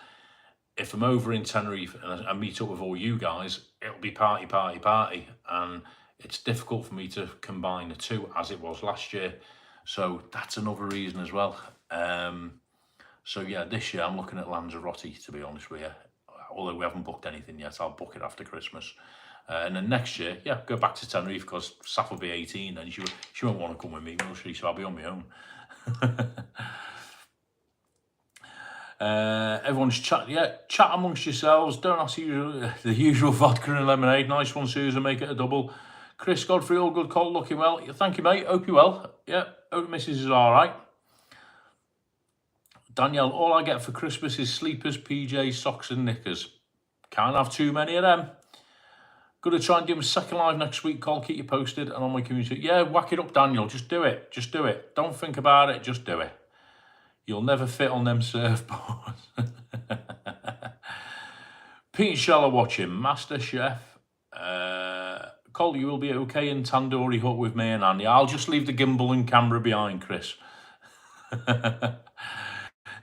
if I'm over in Tenerife and I meet up with all you guys, it'll be party, party, party. And it's difficult for me to combine the two as it was last year. So that's another reason as well. So yeah, this year I'm looking at Lanzarote, to be honest with you. Although we haven't booked anything yet, I'll book it after Christmas. And then next year, yeah, go back to Tenerife because Saf will be 18 and she won't want to come with me, will she? So I'll be on my own. Everyone's chat amongst yourselves. Don't ask the usual vodka and lemonade. Nice one, Susan. Make it a double. Chris Godfrey, all good, Cole, looking well. Thank you, mate. Hope you're well. Yeah, hope Mrs. is all right. Danielle, all I get for Christmas is sleepers, PJs, socks and knickers. Can't have too many of them. Going to try and do a second live next week, Cole. Keep you posted and on my community. Yeah, whack it up, Daniel. Just do it. Just do it. Don't think about it. Just do it. You'll never fit on them surfboards. Pete Scheller watching Master Chef. Cole, you will be okay in Tandoori Hut with me and Andy. I'll just leave the gimbal and camera behind, Chris.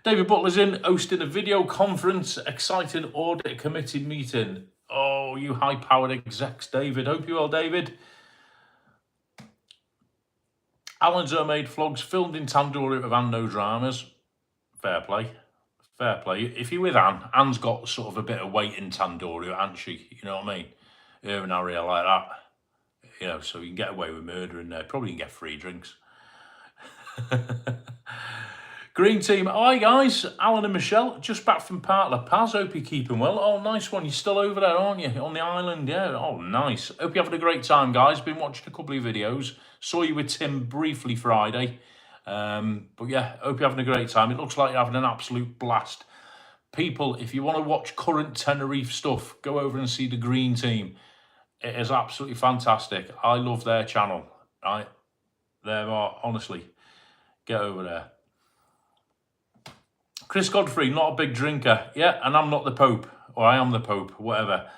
David Butler's in, hosting a video conference, exciting audit committee meeting. Oh, you high-powered execs, David. Hope you're well, David. Alan's Homemade Vlogs, filmed in Tandoori with Anne, no dramas. Fair play. Fair play. If you're with Anne, Anne's got sort of a bit of weight in Tandoori, hasn't she? You know what I mean? Her and Harry are like that. You know, so you can get away with murder in there. Probably can get free drinks. Green team. Hi, guys. Alan and Michelle, just back from Part La Paz. Hope you're keeping well. Oh, nice one. You're still over there, aren't you? On the island, yeah. Oh, nice. Hope you're having a great time, guys. Been watching a couple of videos. Saw you with Tim briefly Friday. But yeah, hope you're having a great time. It looks like you're having an absolute blast. People, if you want to watch current Tenerife stuff, go over and see the Green team. It is absolutely fantastic. I love their channel. Right? They are, honestly, get over there. Chris Godfrey, not a big drinker. Yeah, and I'm not the Pope. Or I am the Pope, whatever.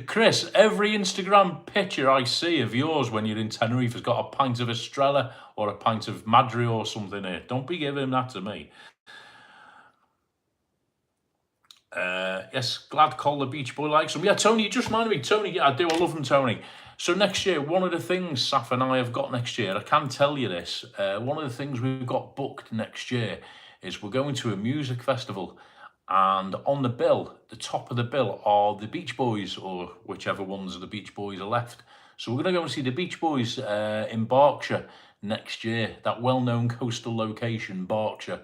Chris, every Instagram picture I see of yours when you're in Tenerife has got a pint of Estrella or a pint of Madri or something here. Don't be giving that to me. Yes, glad Cole the Beach Boy likes them. Yeah, Tony, you just reminded me. Tony, yeah, I do. I love them, Tony. So next year, one of the things Saf and I have got next year, I can tell you this, one of the things we've got booked next year is we're going to a music festival. And on the bill, the top of the bill are the Beach Boys, or whichever ones of the Beach Boys are left. So we're going to go and see the Beach Boys in Berkshire next year, that well-known coastal location, Berkshire.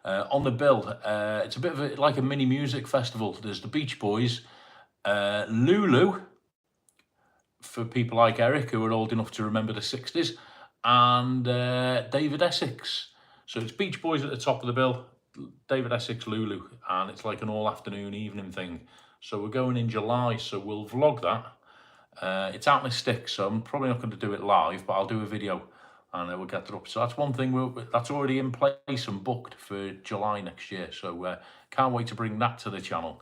On the bill, it's a bit of like a mini music festival. There's the Beach Boys, Lulu, for people like Eric who are old enough to remember the 60s, and David Essex. So it's Beach Boys at the top of the bill, David Essex, Lulu, and it's like an all-afternoon evening thing. So we're going in July, so we'll vlog that. It's out my stick, so I'm probably not going to do it live, but I'll do a video and we'll get it up. So that's one thing that's already in place and booked for July next year. So can't wait to bring that to the channel.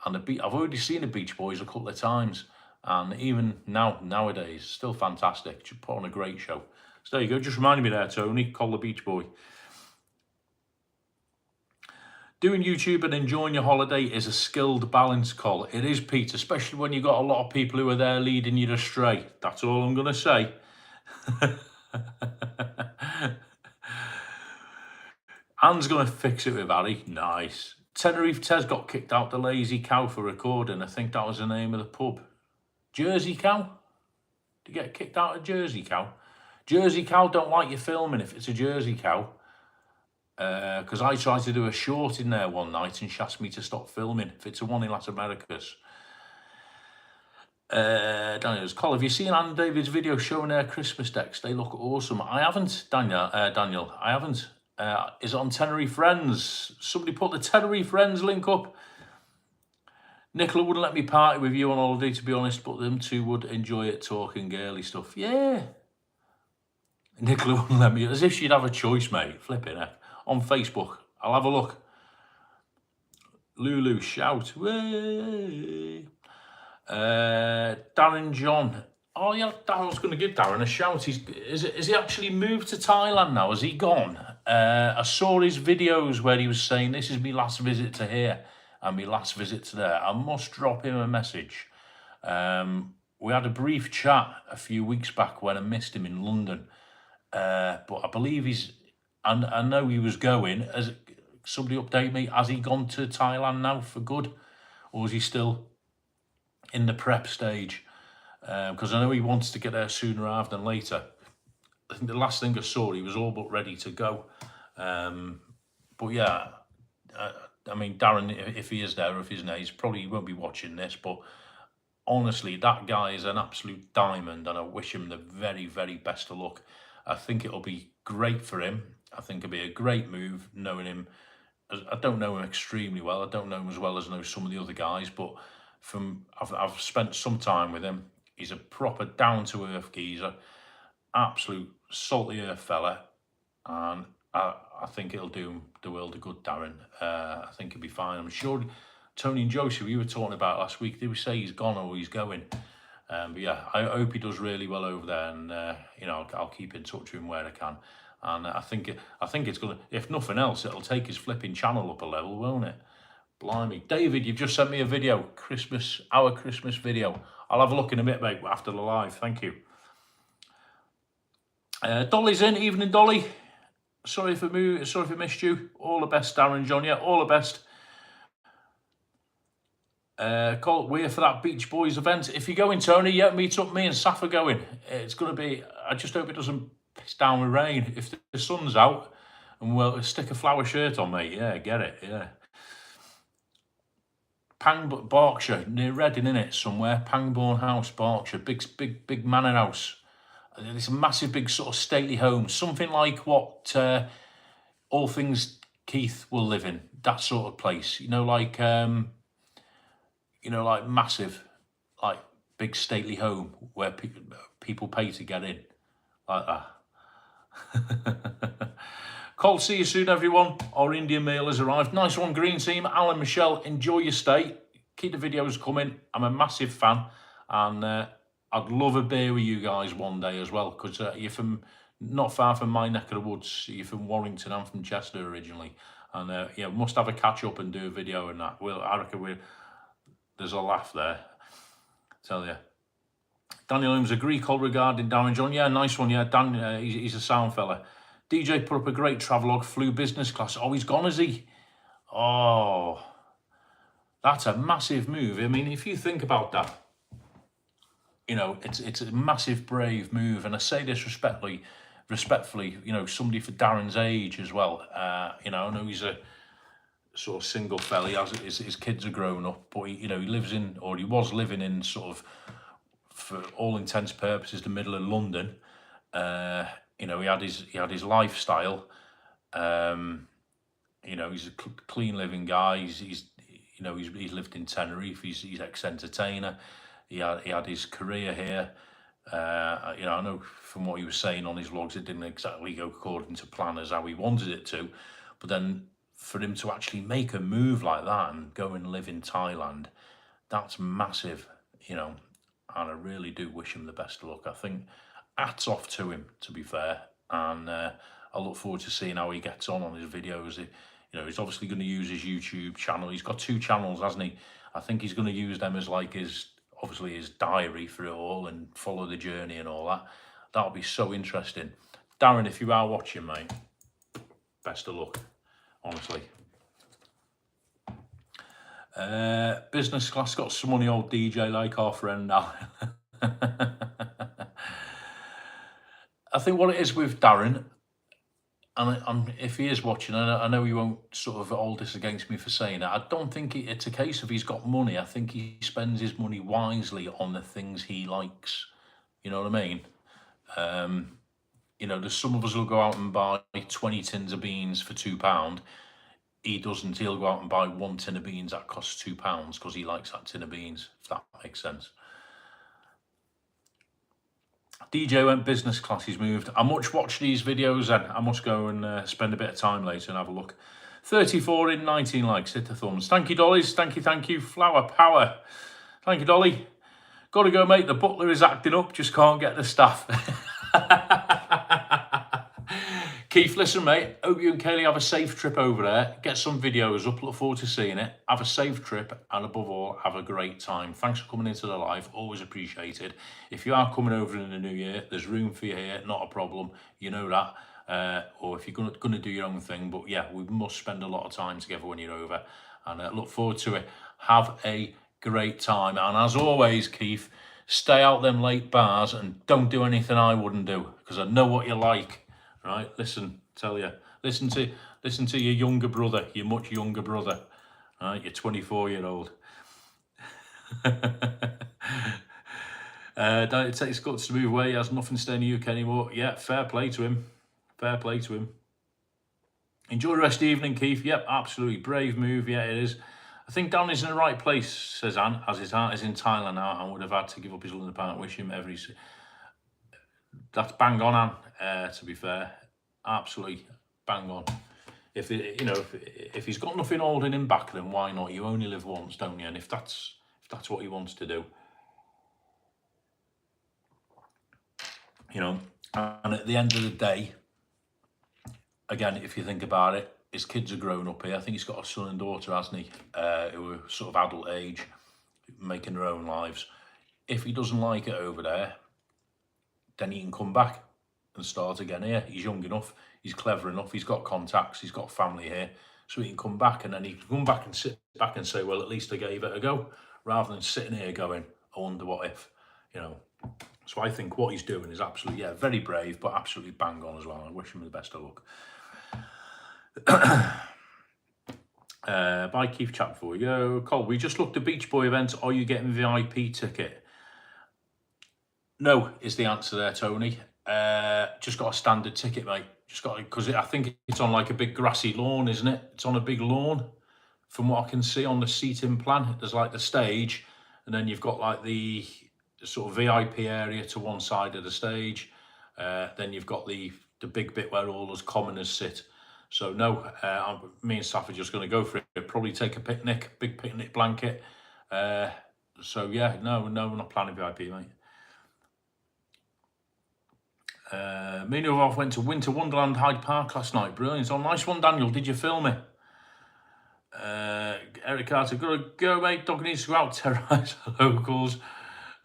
And I've already seen the Beach Boys a couple of times, and even nowadays, still fantastic. Should put on a great show. So there you go. Just reminded me there, Tony. Call the Beach Boy. Doing YouTube and enjoying your holiday is a skilled balance, Col. It is, Pete, especially when you've got a lot of people who are there leading you astray. That's all I'm going to say. Anne's going to fix it with Harry. Nice. Tenerife Tez got kicked out the Lazy Cow for recording. I think that was the name of the pub. Jersey Cow? Do you get kicked out of Jersey cow? Jersey cow don't like you filming if it's a Jersey cow. Because I tried to do a short in there one night and she asked me to stop filming if it's a one in Las Americas. Daniel's, Col, have you seen Anne and David's video showing their Christmas decks? They look awesome. I haven't, Daniel, I haven't. Is it on Tenerife Friends? Somebody put the Tenerife Friends link up. Nicola wouldn't let me party with you on holiday, to be honest, but them two would enjoy it talking girly stuff. Yeah. Nicola wouldn't let me, as if she'd have a choice, mate. Flipping it. On Facebook. I'll have a look. Lulu, shout. Way. Darren John. Oh yeah, I was going to give Darren a shout. Is he actually moved to Thailand now? Has he gone? I saw his videos where he was saying, this is my last visit to here and my last visit to there. I must drop him a message. We had a brief chat a few weeks back when I missed him in London. But I believe I know he was going. Somebody update me, has he gone to Thailand now for good? Or is he still in the prep stage? Because I know he wants to get there sooner rather than later. I think the last thing I saw, he was all but ready to go. But yeah, I mean, Darren, if he is there, or if he's not, he won't be watching this, but honestly, that guy is an absolute diamond, and I wish him the very, very best of luck. I think it'll be great for him. I think it'll be a great move, knowing him. I don't know him extremely well. I don't know him as well as I know some of the other guys, but I've spent some time with him. He's a proper down-to-earth geezer, absolute salty-earth fella, and I think it'll do the world a good, Darren. I think he'll be fine. I'm sure Tony and Josie, we were talking about last week, they would say he's gone or he's going. But yeah, I hope he does really well over there, and you know, I'll keep in touch with him where I can. And I think it's gonna, if nothing else, it'll take his flipping channel up a level, won't it? Blimey. David, you've just sent me a video, our Christmas video. I'll have a look in a bit, mate, after the live. Thank you. Dolly's in. Evening, Dolly. Sorry if I missed you. All the best, Darren John. Yeah, all the best. We're for that Beach Boys event. If you're going, Tony, yeah, meet up. Me and Saf are going. It's going to be, I just hope it doesn't piss down with rain. If the sun's out, and we'll stick a flower shirt on, mate. Yeah, get it, yeah. Berkshire, near Reading, innit, somewhere. Pangbourne House, Berkshire. Big manor house. It's a massive, big sort of stately home. Something like what All Things Keith will live in. That sort of place. You know, like massive, like big stately home where people pay to get in. Like that. Cole, see you soon, everyone. Our Indian meal has arrived. Nice one, Green Team. Alan, Michelle, enjoy your stay. Keep the videos coming. I'm a massive fan. And I'd love a beer with you guys one day as well, because you're from not far from my neck of the woods. You're from Warrington. I'm from Chester originally. And yeah, must have a catch-up and do a video and that. I reckon there's a laugh there. Tell you. Daniel Holmes, agree, Cole, regarding Darren John. Yeah, nice one. Yeah, Dan, he's a sound fella. DJ put up a great travelogue, flew business class. Oh, he's gone, is he? Oh, that's a massive move. I mean, if you think about that, you know, it's a massive, brave move. And I say this respectfully, you know, somebody for Darren's age as well. You know, I know he's a sort of single fella. His kids are grown up, but he was living in sort of, for all intents and purposes, the middle of London. You know, he had his lifestyle. You know, he's a clean living guy. He's lived in Tenerife. He's ex-entertainer. He had his career here. You know, I know from what he was saying on his vlogs, it didn't exactly go according to plan as how he wanted it to. But then for him to actually make a move like that and go and live in Thailand, that's massive, you know. And I really do wish him the best of luck. I think hats off to him, to be fair. And I look forward to seeing how he gets on his videos. You know, he's obviously going to use his YouTube channel. He's got 2 channels, hasn't he? I think he's going to use them as like his diary for it all and follow the journey and all that. That'll be so interesting. Darren, if you are watching, mate, best of luck, honestly. Business class got some money, old DJ like our friend now. I think what it is with Darren, and if he is watching, I know he won't sort of hold this against me for saying it. I don't think it's a case of he's got money. I think he spends his money wisely on the things he likes. You know what I mean? You know, there's some of us who'll go out and buy 20 tins of beans for £2. He doesn't. He'll go out and buy 1 tin of beans that costs £2 because he likes that tin of beans, if that makes sense. DJ went business class, he's moved. I much watch these videos then. I must go and spend a bit of time later and have a look. 34 in, 19 likes, hit the thumbs. Thank you, Dollies. Thank you. Flower power. Thank you, Dolly. Got to go, mate. The butler is acting up, just can't get the staff. Keith, listen, mate. Hope you and Kaylee have a safe trip over there. Get some videos up. Look forward to seeing it. Have a safe trip. And above all, have a great time. Thanks for coming into the live. Always appreciated. If you are coming over in the new year, there's room for you here. Not a problem. You know that. Or if you're going to do your own thing. But yeah, we must spend a lot of time together when you're over. And look forward to it. Have a great time. And as always, Keith, stay out them late bars and don't do anything I wouldn't do. Because I know what you like. Right, listen, tell you, listen to your younger brother, your much younger brother, right, your 24-year-old. It takes guts to move away. He has nothing to stay in the UK anymore. Yeah, fair play to him. Fair play to him. Enjoy the rest of the evening, Keith. Yep, absolutely brave move. Yeah, it is. I think Dan is in the right place, says Anne, as his heart is in Thailand now and would have had to give up his London partner. Wish him every. That's bang on, Anne, to be fair. Absolutely bang on. If he's got nothing holding him back, then why not? You only live once, don't you? And if that's what he wants to do, you know. And at the end of the day, again, if you think about it, his kids are grown up here. I think he's got a son and daughter, hasn't he? Who are sort of adult age, making their own lives. If he doesn't like it over there, then he can come back and start again here. He's young enough, he's clever enough, he's got contacts, he's got family here, so he can come back and then he can come back and sit back and say, well, at least I gave it a go, rather than sitting here going, I wonder what if, you know. So I think what he's doing is absolutely, yeah, very brave, but absolutely bang on as well. I wish him the best of luck. Bye, Keith, chat before we go. Cole, we just looked at Beach Boy event. Are you getting VIP ticket? No, is the answer there, Tony. Just got a standard ticket, mate. Just got, because I think it's on like a big grassy lawn, isn't it? It's on a big lawn, from what I can see on the seating plan. There's like the stage, and then you've got like the sort of VIP area to one side of the stage. Then you've got the big bit where all us commoners sit. So no, me and Staff are just going to go for it. Probably take a picnic, big picnic blanket. So yeah, no, we're not planning VIP, mate. Me and Rolf went to Winter Wonderland Hyde Park last night. Brilliant. Oh, nice one, Daniel. Did you film it? Eric Carter, gotta go, mate. Dog needs to go out, terrorise locals.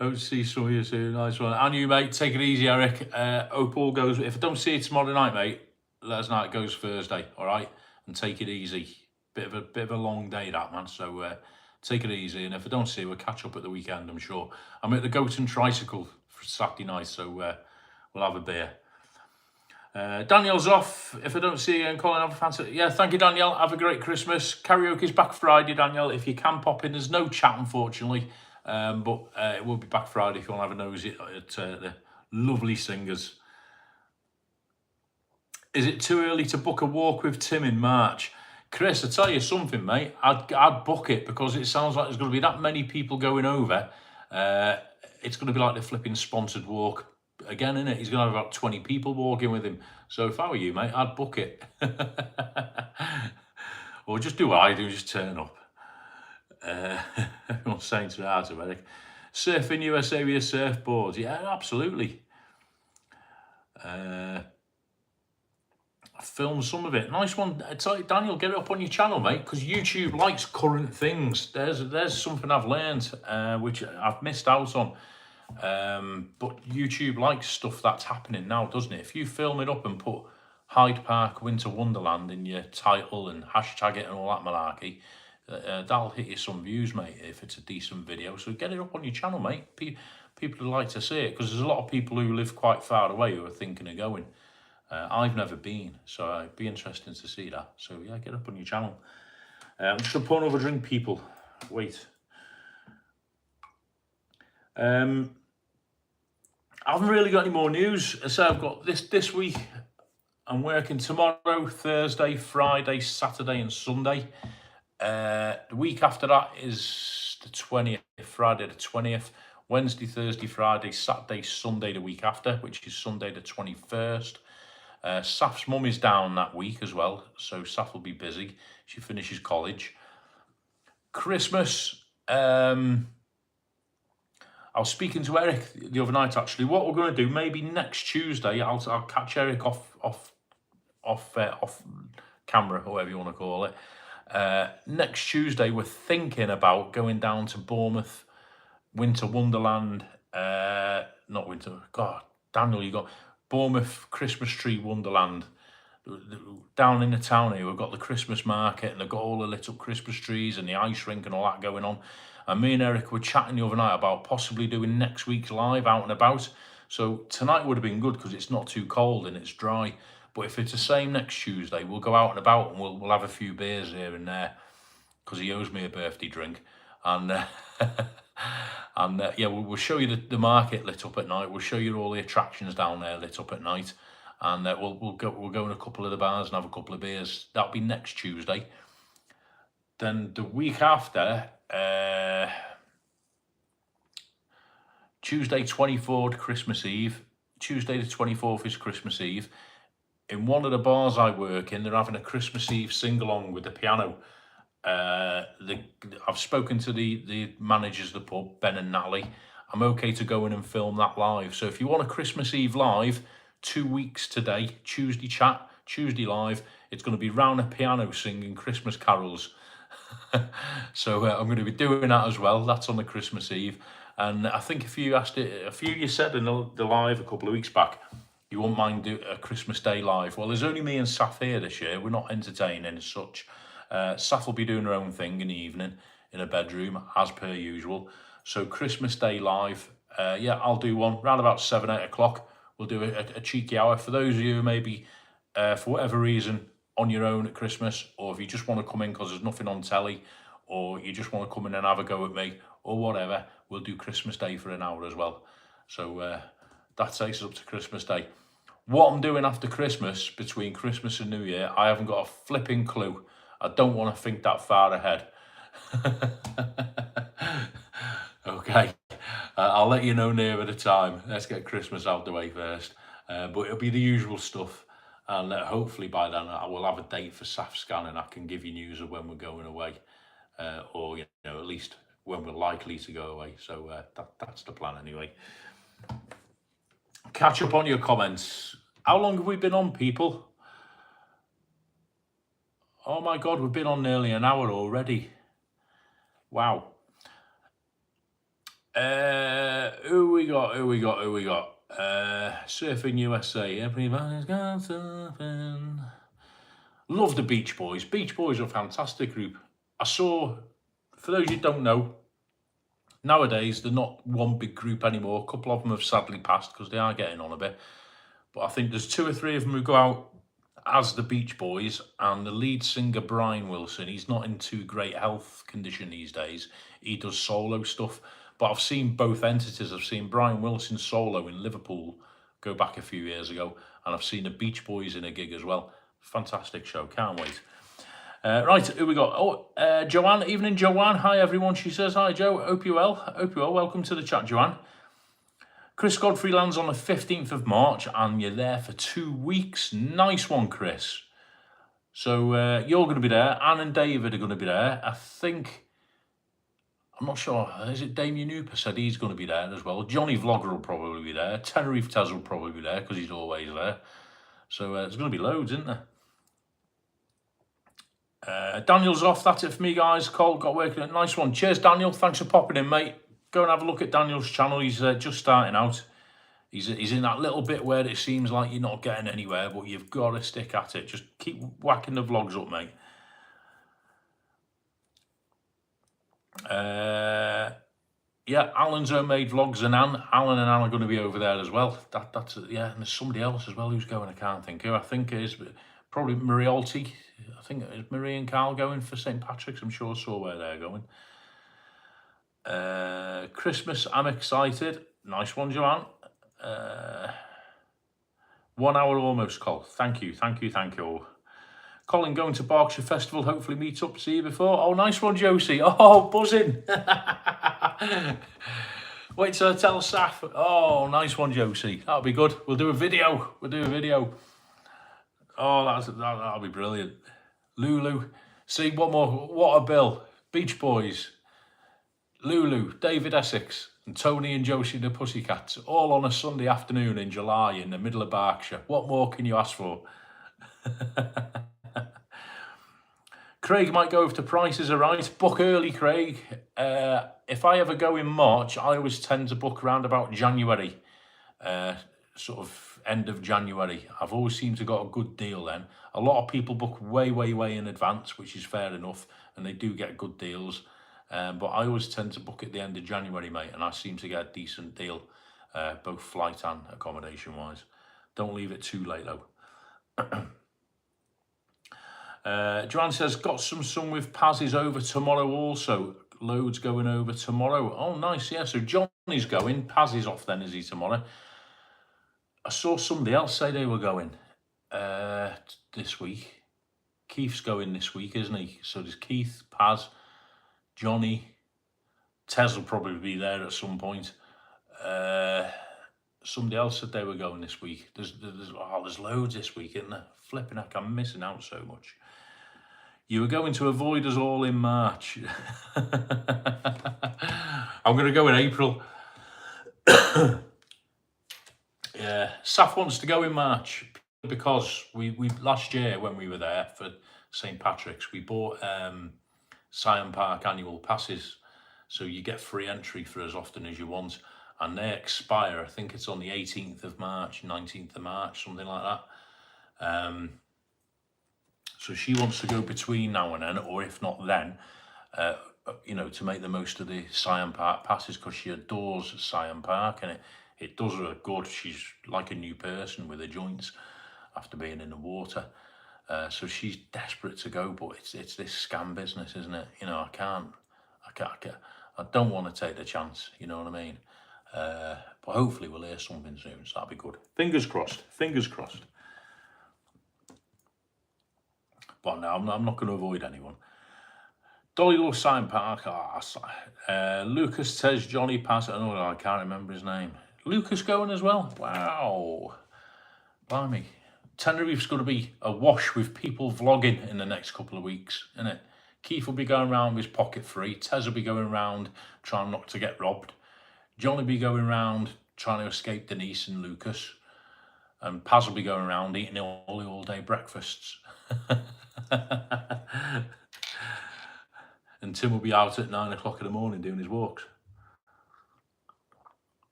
Hope to see some of you soon. Nice one. And you, mate. Take it easy, Eric. Hope all goes. If I don't see you tomorrow night, mate, let us know it goes Thursday, all right? And take it easy. Bit of a long day, that, man. So take it easy. And if I don't see you, we'll catch up at the weekend, I'm sure. I'm at the Goat and Tricycle for Saturday night, so we'll have a beer. Daniel's off. If I don't see you and Colin, have a fancy. Yeah, thank you, Daniel. Have a great Christmas. Karaoke's back Friday, Daniel. If you can pop in, there's no chat, unfortunately. But it will be back Friday if you want to have a nosy at the lovely singers. Is it too early to book a walk with Tim in March? Chris, I tell you something, mate. I'd book it because it sounds like there's going to be that many people going over. It's going to be like the flipping sponsored walk again, isn't it? He's going to have about 20 people walking with him. So if I were you, mate, I'd book it. Or just do what I do, just turn up. Everyone's saying to the heart of Eric. Surfing USA with your surfboards. Yeah, absolutely. Film some of it. Nice one. Daniel, get it up on your channel, mate, because YouTube likes current things. There's something I've learned, which I've missed out on. But YouTube likes stuff that's happening now, doesn't it? If you film it up and put Hyde Park Winter Wonderland in your title and hashtag it and all that malarkey, that'll hit you some views, mate, if it's a decent video. So get it up on your channel, mate. people who like to see it, because there's a lot of people who live quite far away who are thinking of going. I've never been, so it'd be interesting to see that. So yeah, get up on your channel. I'm just gonna pour another drink, people. Wait. I haven't really got any more news. So I've got this week. I'm working tomorrow, Thursday, Friday, Saturday, and Sunday. The week after that is the 20th, Friday the 20th. Wednesday, Thursday, Friday, Saturday, Sunday the week after, which is Sunday the 21st. Saf's mum is down that week as well, so Saf will be busy. She finishes college. Christmas, I was speaking to Eric the other night, actually. What we're going to do, maybe next Tuesday, I'll catch Eric off camera, or whatever you want to call it. Next Tuesday, we're thinking about going down to Bournemouth, Winter Wonderland. Not Winter, God, Daniel, you got Bournemouth Christmas Tree Wonderland. Down in the town here, we've got the Christmas market, and they've got all the lit up Christmas trees and the ice rink and all that going on. And me and Eric were chatting the other night about possibly doing next week's live out and about. So tonight would have been good because it's not too cold and it's dry. But if it's the same next Tuesday, we'll go out and about and we'll have a few beers here and there, because he owes me a birthday drink. And yeah, we'll show you the market lit up at night. We'll show you all the attractions down there lit up at night. And we'll go in a couple of the bars and have a couple of beers. That'll be next Tuesday. Then the week after, Tuesday 24th, Christmas Eve. Tuesday the 24th is Christmas Eve. In one of the bars I work in, they're having a Christmas Eve sing-along with the piano. I've spoken to the managers of the pub, Ben and Natalie. I'm okay to go in and film that live. So if you want a Christmas Eve live, 2 weeks today, Tuesday chat, Tuesday live, it's going to be round a piano singing Christmas carols. So I'm going to be doing that as well. That's on the Christmas Eve. And I think if you asked it, a few you said in the live a couple of weeks back, you won't mind do a Christmas Day live. Well, there's only me and Saf here this year. We're not entertaining as such. Saf will be doing her own thing in the evening in a bedroom, as per usual. So Christmas Day live, yeah, I'll do one round about 7, 8 o'clock. We'll do a cheeky hour. For those of you who maybe, for whatever reason, on your own at Christmas, or if you just want to come in because there's nothing on telly, or you just want to come in and have a go at me, or whatever, we'll do Christmas Day for an hour as well. So that takes us up to Christmas Day. What I'm doing after Christmas, between Christmas and New Year, I haven't got a flipping clue. I don't want to think that far ahead. Okay, I'll let you know nearer the time. Let's get Christmas out the way first. But it'll be the usual stuff. And hopefully by then I will have a date for SAF scan and I can give you news of when we're going away. Or, you know, at least when we're likely to go away. So that's the plan anyway. Catch up on your comments. How long have we been on, people? Oh my God, we've been on nearly an hour already. Wow. Who we got? Surfing USA. Everybody's gone surfing. Love the Beach Boys. Beach Boys are a fantastic group. I saw, for those you don't know, nowadays they're not one big group anymore. A couple of them have sadly passed because they are getting on a bit. But I think there's 2 or 3 of them who go out as the Beach Boys, and the lead singer Brian Wilson, he's not in too great health condition these days. He does solo stuff. But I've seen both entities. I've seen Brian Wilson solo in Liverpool go back a few years ago, and I've seen the Beach Boys in a gig as well. Fantastic show, can't wait. Right, who we got? Oh, Joanne. Evening, Joanne. Hi, everyone. She says, hi, Joe. Hope you're well. Hope you're well. Welcome to the chat, Joanne. Chris Godfrey lands on the 15th of March, and you're there for 2 weeks. Nice one, Chris. So you're going to be there. Anne and David are going to be there. I think, I'm not sure, is it Damien Hooper said he's going to be there as well. Johnny Vlogger will probably be there. Tenerife Tez will probably be there because he's always there. So there's going to be loads, isn't there? Daniel's off. That's it for me, guys. Cole got working. Nice one. Cheers, Daniel. Thanks for popping in, mate. Go and have a look at Daniel's channel. He's just starting out. He's in that little bit where it seems like you're not getting anywhere, but you've got to stick at it. Just keep whacking the vlogs up, mate. Yeah, Alan's homemade vlogs and Alan and Anne are going to be over there as well. Yeah, and there's somebody else as well who's going. I can't think who. I think it is probably Mariolti. I think it is Marie and Carl going for St. Patrick's. I'm sure I saw where they're going. Christmas, I'm excited. Nice one, Joanne. 1 hour almost, Col. Thank you. Colin, going to Berkshire Festival, hopefully meet up, see you before. Oh, nice one, Josie. Oh, buzzing. Wait till I tell Saf. Oh, nice one, Josie. That'll be good. We'll do a video. Oh, that'll be brilliant. Lulu. See, one more. What a bill. Beach Boys. Lulu, David Essex, and Tony and Josie the Pussycats, all on a Sunday afternoon in July in the middle of Berkshire. What more can you ask for? Craig might go if the prices are right. Book early, Craig. If I ever go in March, I always tend to book around about January, sort of end of January. I've always seemed to got a good deal then. A lot of people book way in advance, which is fair enough, and they do get good deals. But I always tend to book at the end of January, mate, and I seem to get a decent deal, both flight and accommodation-wise. Don't leave it too late, though. Joanne says, got some sun with Paz's over tomorrow also. Loads going over tomorrow. Oh, nice, yeah. So Johnny's going. Paz is off then, is he, tomorrow? I saw somebody else say they were going this week. Keith's going this week, isn't he? So there's Keith, Paz, Johnny. Tez will probably be there at some point. Somebody else said they were going this week. There's loads this week, isn't there? Flipping heck, I'm missing out so much. You were going to avoid us all in March. I'm going to go in April. Yeah, Saf wants to go in March because we last year when we were there for St. Patrick's, we bought Syon Park annual passes, so you get free entry for as often as you want, and they expire, I think it's on the 18th of March, 19th of March, something like that. So she wants to go between now and then, or if not then, you know, to make the most of the Syon Park passes, because she adores Syon Park, and it does her good. She's like a new person with her joints after being in the water. So she's desperate to go, but it's this scam business, isn't it? You know, I don't want to take the chance, you know what I mean? But hopefully we'll hear something soon, so that'll be good. Fingers crossed. But no, I'm not going to avoid anyone. Dolly loves Syon Park. Lucas says Johnny Pass. I can't remember his name. Lucas going as well. Wow. Blimey. Tenerife's going to be awash with people vlogging in the next couple of weeks, isn't it? Keith will be going around with his pocket free. Tez will be going around trying not to get robbed. John will be going around trying to escape Denise and Lucas. And Paz will be going around eating all-day breakfasts. And Tim will be out at 9 o'clock in the morning doing his walks.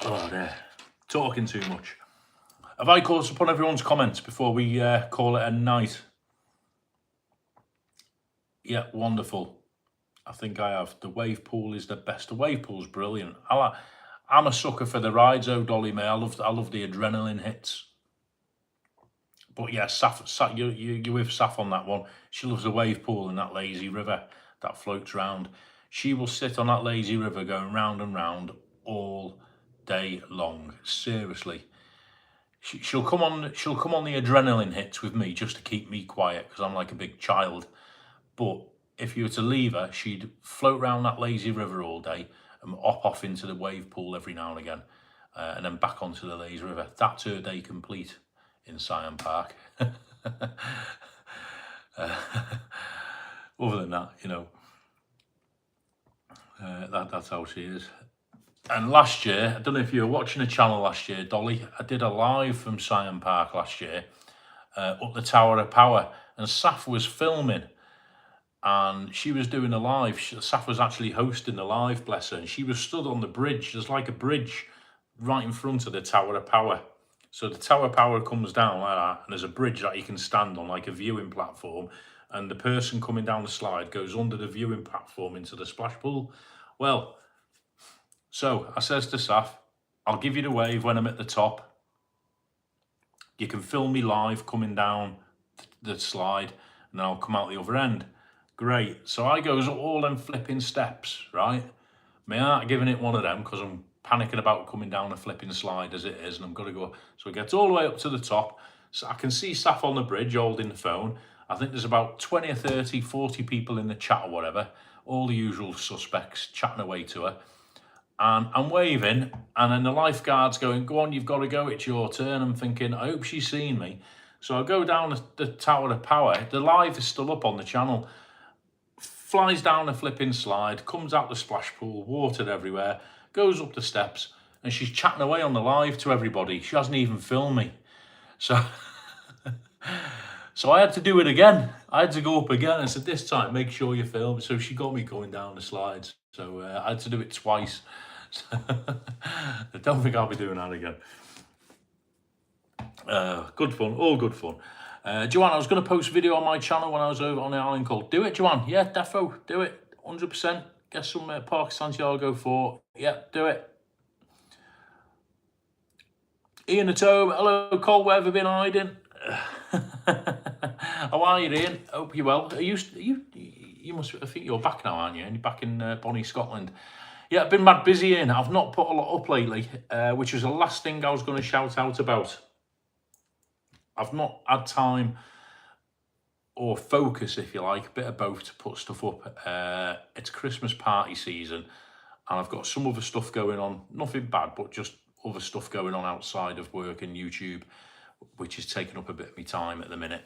Oh, there. Talking too much. Have I caught up on everyone's comments before we call it a night? Yeah, wonderful. I think I have. The wave pool is the best. The wave pool's brilliant. I'm a sucker for the rides, though, Dolly May. I love the adrenaline hits. But yeah, Saf, you're with Saf on that one. She loves the wave pool and that lazy river that floats round. She will sit on that lazy river going round and round all day long. Seriously. She'll come on the adrenaline hits with me just to keep me quiet because I'm like a big child. But if you were to leave her, she'd float around that lazy river all day and hop off into the wave pool every now and again, and then back onto the lazy river. That's her day complete in Syon Park. Other than that, you know, that's how she is. And last year, I don't know if you were watching the channel last year, Dolly, I did a live from Syon Park last year, up the Tower of Power, and Saf was filming, and she was doing a live. Saf was actually hosting the live, bless her, and she was stood on the bridge. There's like a bridge right in front of the Tower of Power. So the Tower of Power comes down like that, and there's a bridge that you can stand on, like a viewing platform, and the person coming down the slide goes under the viewing platform into the splash pool. Well, so I says to Saf, I'll give you the wave when I'm at the top. You can film me live coming down the slide, and I'll come out the other end. Great. So I goes all them flipping steps, right? My heart giving it one of them because I'm panicking about coming down a flipping slide as it is, and I'm going to go. So it gets all the way up to the top. So I can see Saf on the bridge holding the phone. I think there's about 20 or 30, 40 people in the chat or whatever, all the usual suspects chatting away to her. And I'm waving, and then the lifeguard's going, go on, you've got to go, it's your turn. I'm thinking, I hope she's seen me. So I go down the tower of power. The live is still up on the channel. Flies down the flipping slide, comes out the splash pool, water everywhere, goes up the steps, and she's chatting away on the live to everybody. She hasn't even filmed me. So, so I had to do it again. I had to go up again and said, this time, make sure you film. So she got me going down the slides. So I had to do it twice. I don't think I'll be doing that again. Good fun, all good fun. Joanne, I was going to post a video on my channel when I was over on the island called Do It, Joanne. Yeah, defo, do it, 100%. Get some Park Santiago for, yeah, do it. Ian at home, hello Cole, where have you been hiding? How are you, Ian? Hope you're well. You must, I think you're back now, aren't you? And you're back in Bonnie, Scotland. Yeah, I've been mad busy, Ian. I've not put a lot up lately, which was the last thing I was going to shout out about. I've not had time or focus, if you like, a bit of both, to put stuff up. It's Christmas party season, and I've got some other stuff going on. Nothing bad, but just other stuff going on outside of work and YouTube, which is taking up a bit of my time at the minute.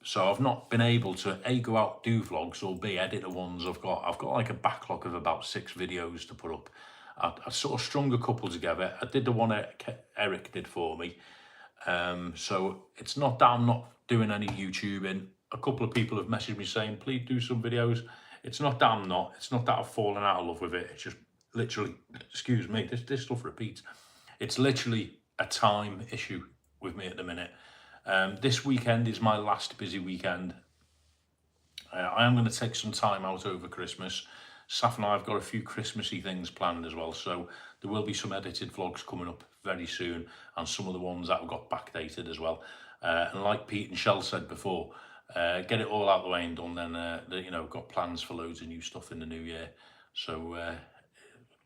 So I've not been able to A, go out, do vlogs, or B, edit the ones I've got. I've got like a backlog of about 6 videos to put up. I sort of strung a couple together. I did the one Eric did for me. So it's not that I'm not doing any YouTubing. A couple of people have messaged me saying, please do some videos. It's not that I'm not. It's not that I've fallen out of love with it. It's just literally, excuse me, this stuff repeats. It's literally a time issue with me at the minute. This weekend is my last busy weekend. I am going to take some time out over Christmas. Saf and I have got a few Christmassy things planned as well, so there will be some edited vlogs coming up very soon, and some of the ones that have got backdated as well. And like Pete and Shell said before, get it all out the way and done, then you know, got plans for loads of new stuff in the new year. So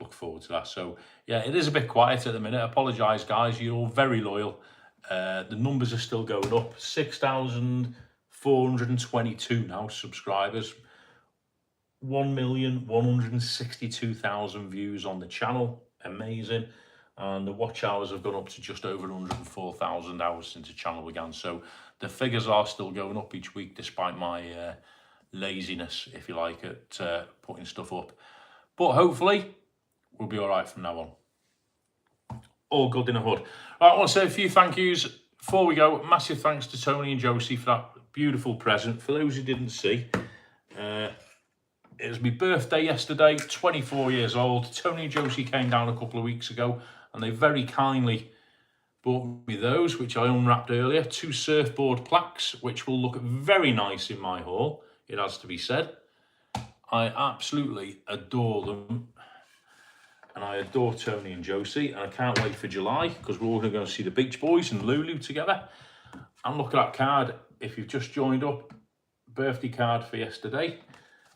look forward to that. So yeah, it is a bit quiet at the minute. I apologise, guys. You're all very loyal. The numbers are still going up. 6,422 now subscribers. 1,162,000 views on the channel. Amazing. And the watch hours have gone up to just over 104,000 hours since the channel began. So the figures are still going up each week, despite my laziness, if you like, at putting stuff up. But hopefully we'll be all right from now on. All good in the hood. Right, I want to say a few thank yous before we go. Massive thanks to Tony and Josie for that beautiful present. For those who didn't see, it was my birthday yesterday, 24 years old. Tony and Josie came down a couple of weeks ago, and they very kindly bought me those, which I unwrapped earlier. 2 surfboard plaques, which will look very nice in my hall, it has to be said. I absolutely adore them. And I adore Tony and Josie, and I can't wait for July, because we're all going to go see the Beach Boys and Lulu together. And look at that card. If you've just joined up, birthday card for yesterday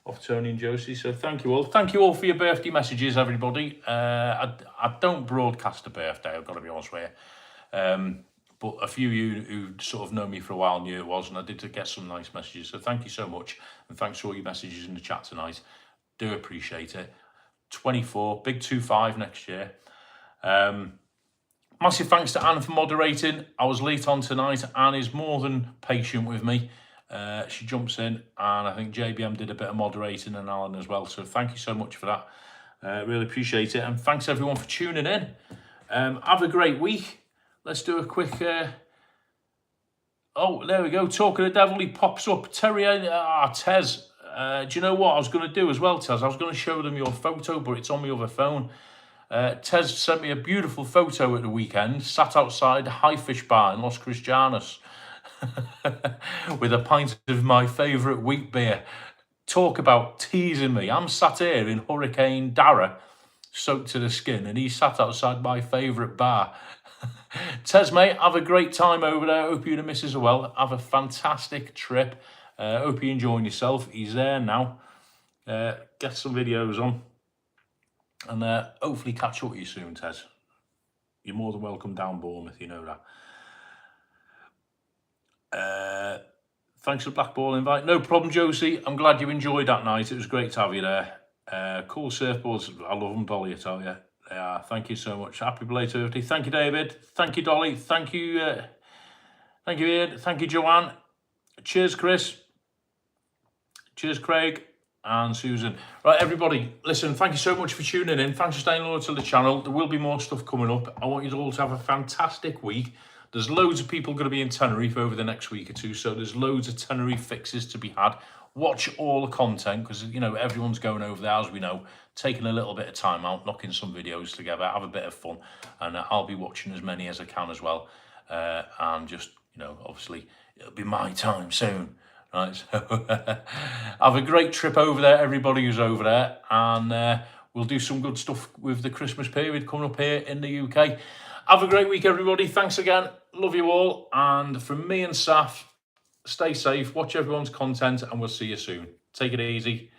of Tony and Josie. So thank you all. Thank you all for your birthday messages, everybody. I don't broadcast a birthday, I've got to be honest with you. But a few of you who sort of know me for a while knew it was, and I did get some nice messages. So thank you so much, and thanks for all your messages in the chat tonight. Do appreciate it. 24, big 25 next year. Massive thanks to Anne for moderating. I was late on tonight. Anne is more than patient with me. She jumps in, and I think JBM did a bit of moderating, and Alan as well. So thank you so much for that. Really appreciate it. And thanks everyone for tuning in. Have a great week. Let's do a quick... Oh, there we go. Talking to the devil, he pops up. Tez. Do you know what I was going to do as well, Tez? I was going to show them your photo, but it's on my other phone. Tez sent me a beautiful photo at the weekend, sat outside the High Fish Bar in Los Cristianos with a pint of my favourite wheat beer. talk about teasing me. I'm sat here in Hurricane Dara, soaked to the skin, and he's sat outside my favourite bar. Tez, mate, have a great time over there. Hope you and the missus are well. Have a fantastic trip. Hope you're enjoying yourself. He's there now. Get some videos on. And hopefully catch up with you soon, Tez. You're more than welcome down Bournemouth, you know that. Thanks for the black ball invite. No problem, Josie. I'm glad you enjoyed that night. It was great to have you there. Cool surfboards. I love them, Dolly, I tell you. They are. Thank you so much. Happy belated birthday. Thank you, David. Thank you, Dolly. Thank you, Ian. Thank you, Joanne. Cheers, Chris. Cheers, Craig and Susan. Right, everybody, listen, thank you so much for tuning in. Thanks for staying loyal to the channel. There will be more stuff coming up. I want you all to have a fantastic week. There's loads of people going to be in Tenerife over the next week or two, so there's loads of Tenerife fixes to be had. Watch all the content, because, you know, everyone's going over there, as we know, taking a little bit of time out, knocking some videos together, have a bit of fun, and I'll be watching as many as I can as well. And just, you know, obviously, it'll be my time soon. Right, so have a great trip over there, everybody who's over there, and we'll do some good stuff with the Christmas period coming up here in the UK. Have a great week, everybody. Thanks again. Love you all. And from me and Saf, stay safe, watch everyone's content, and we'll see you soon. Take it easy.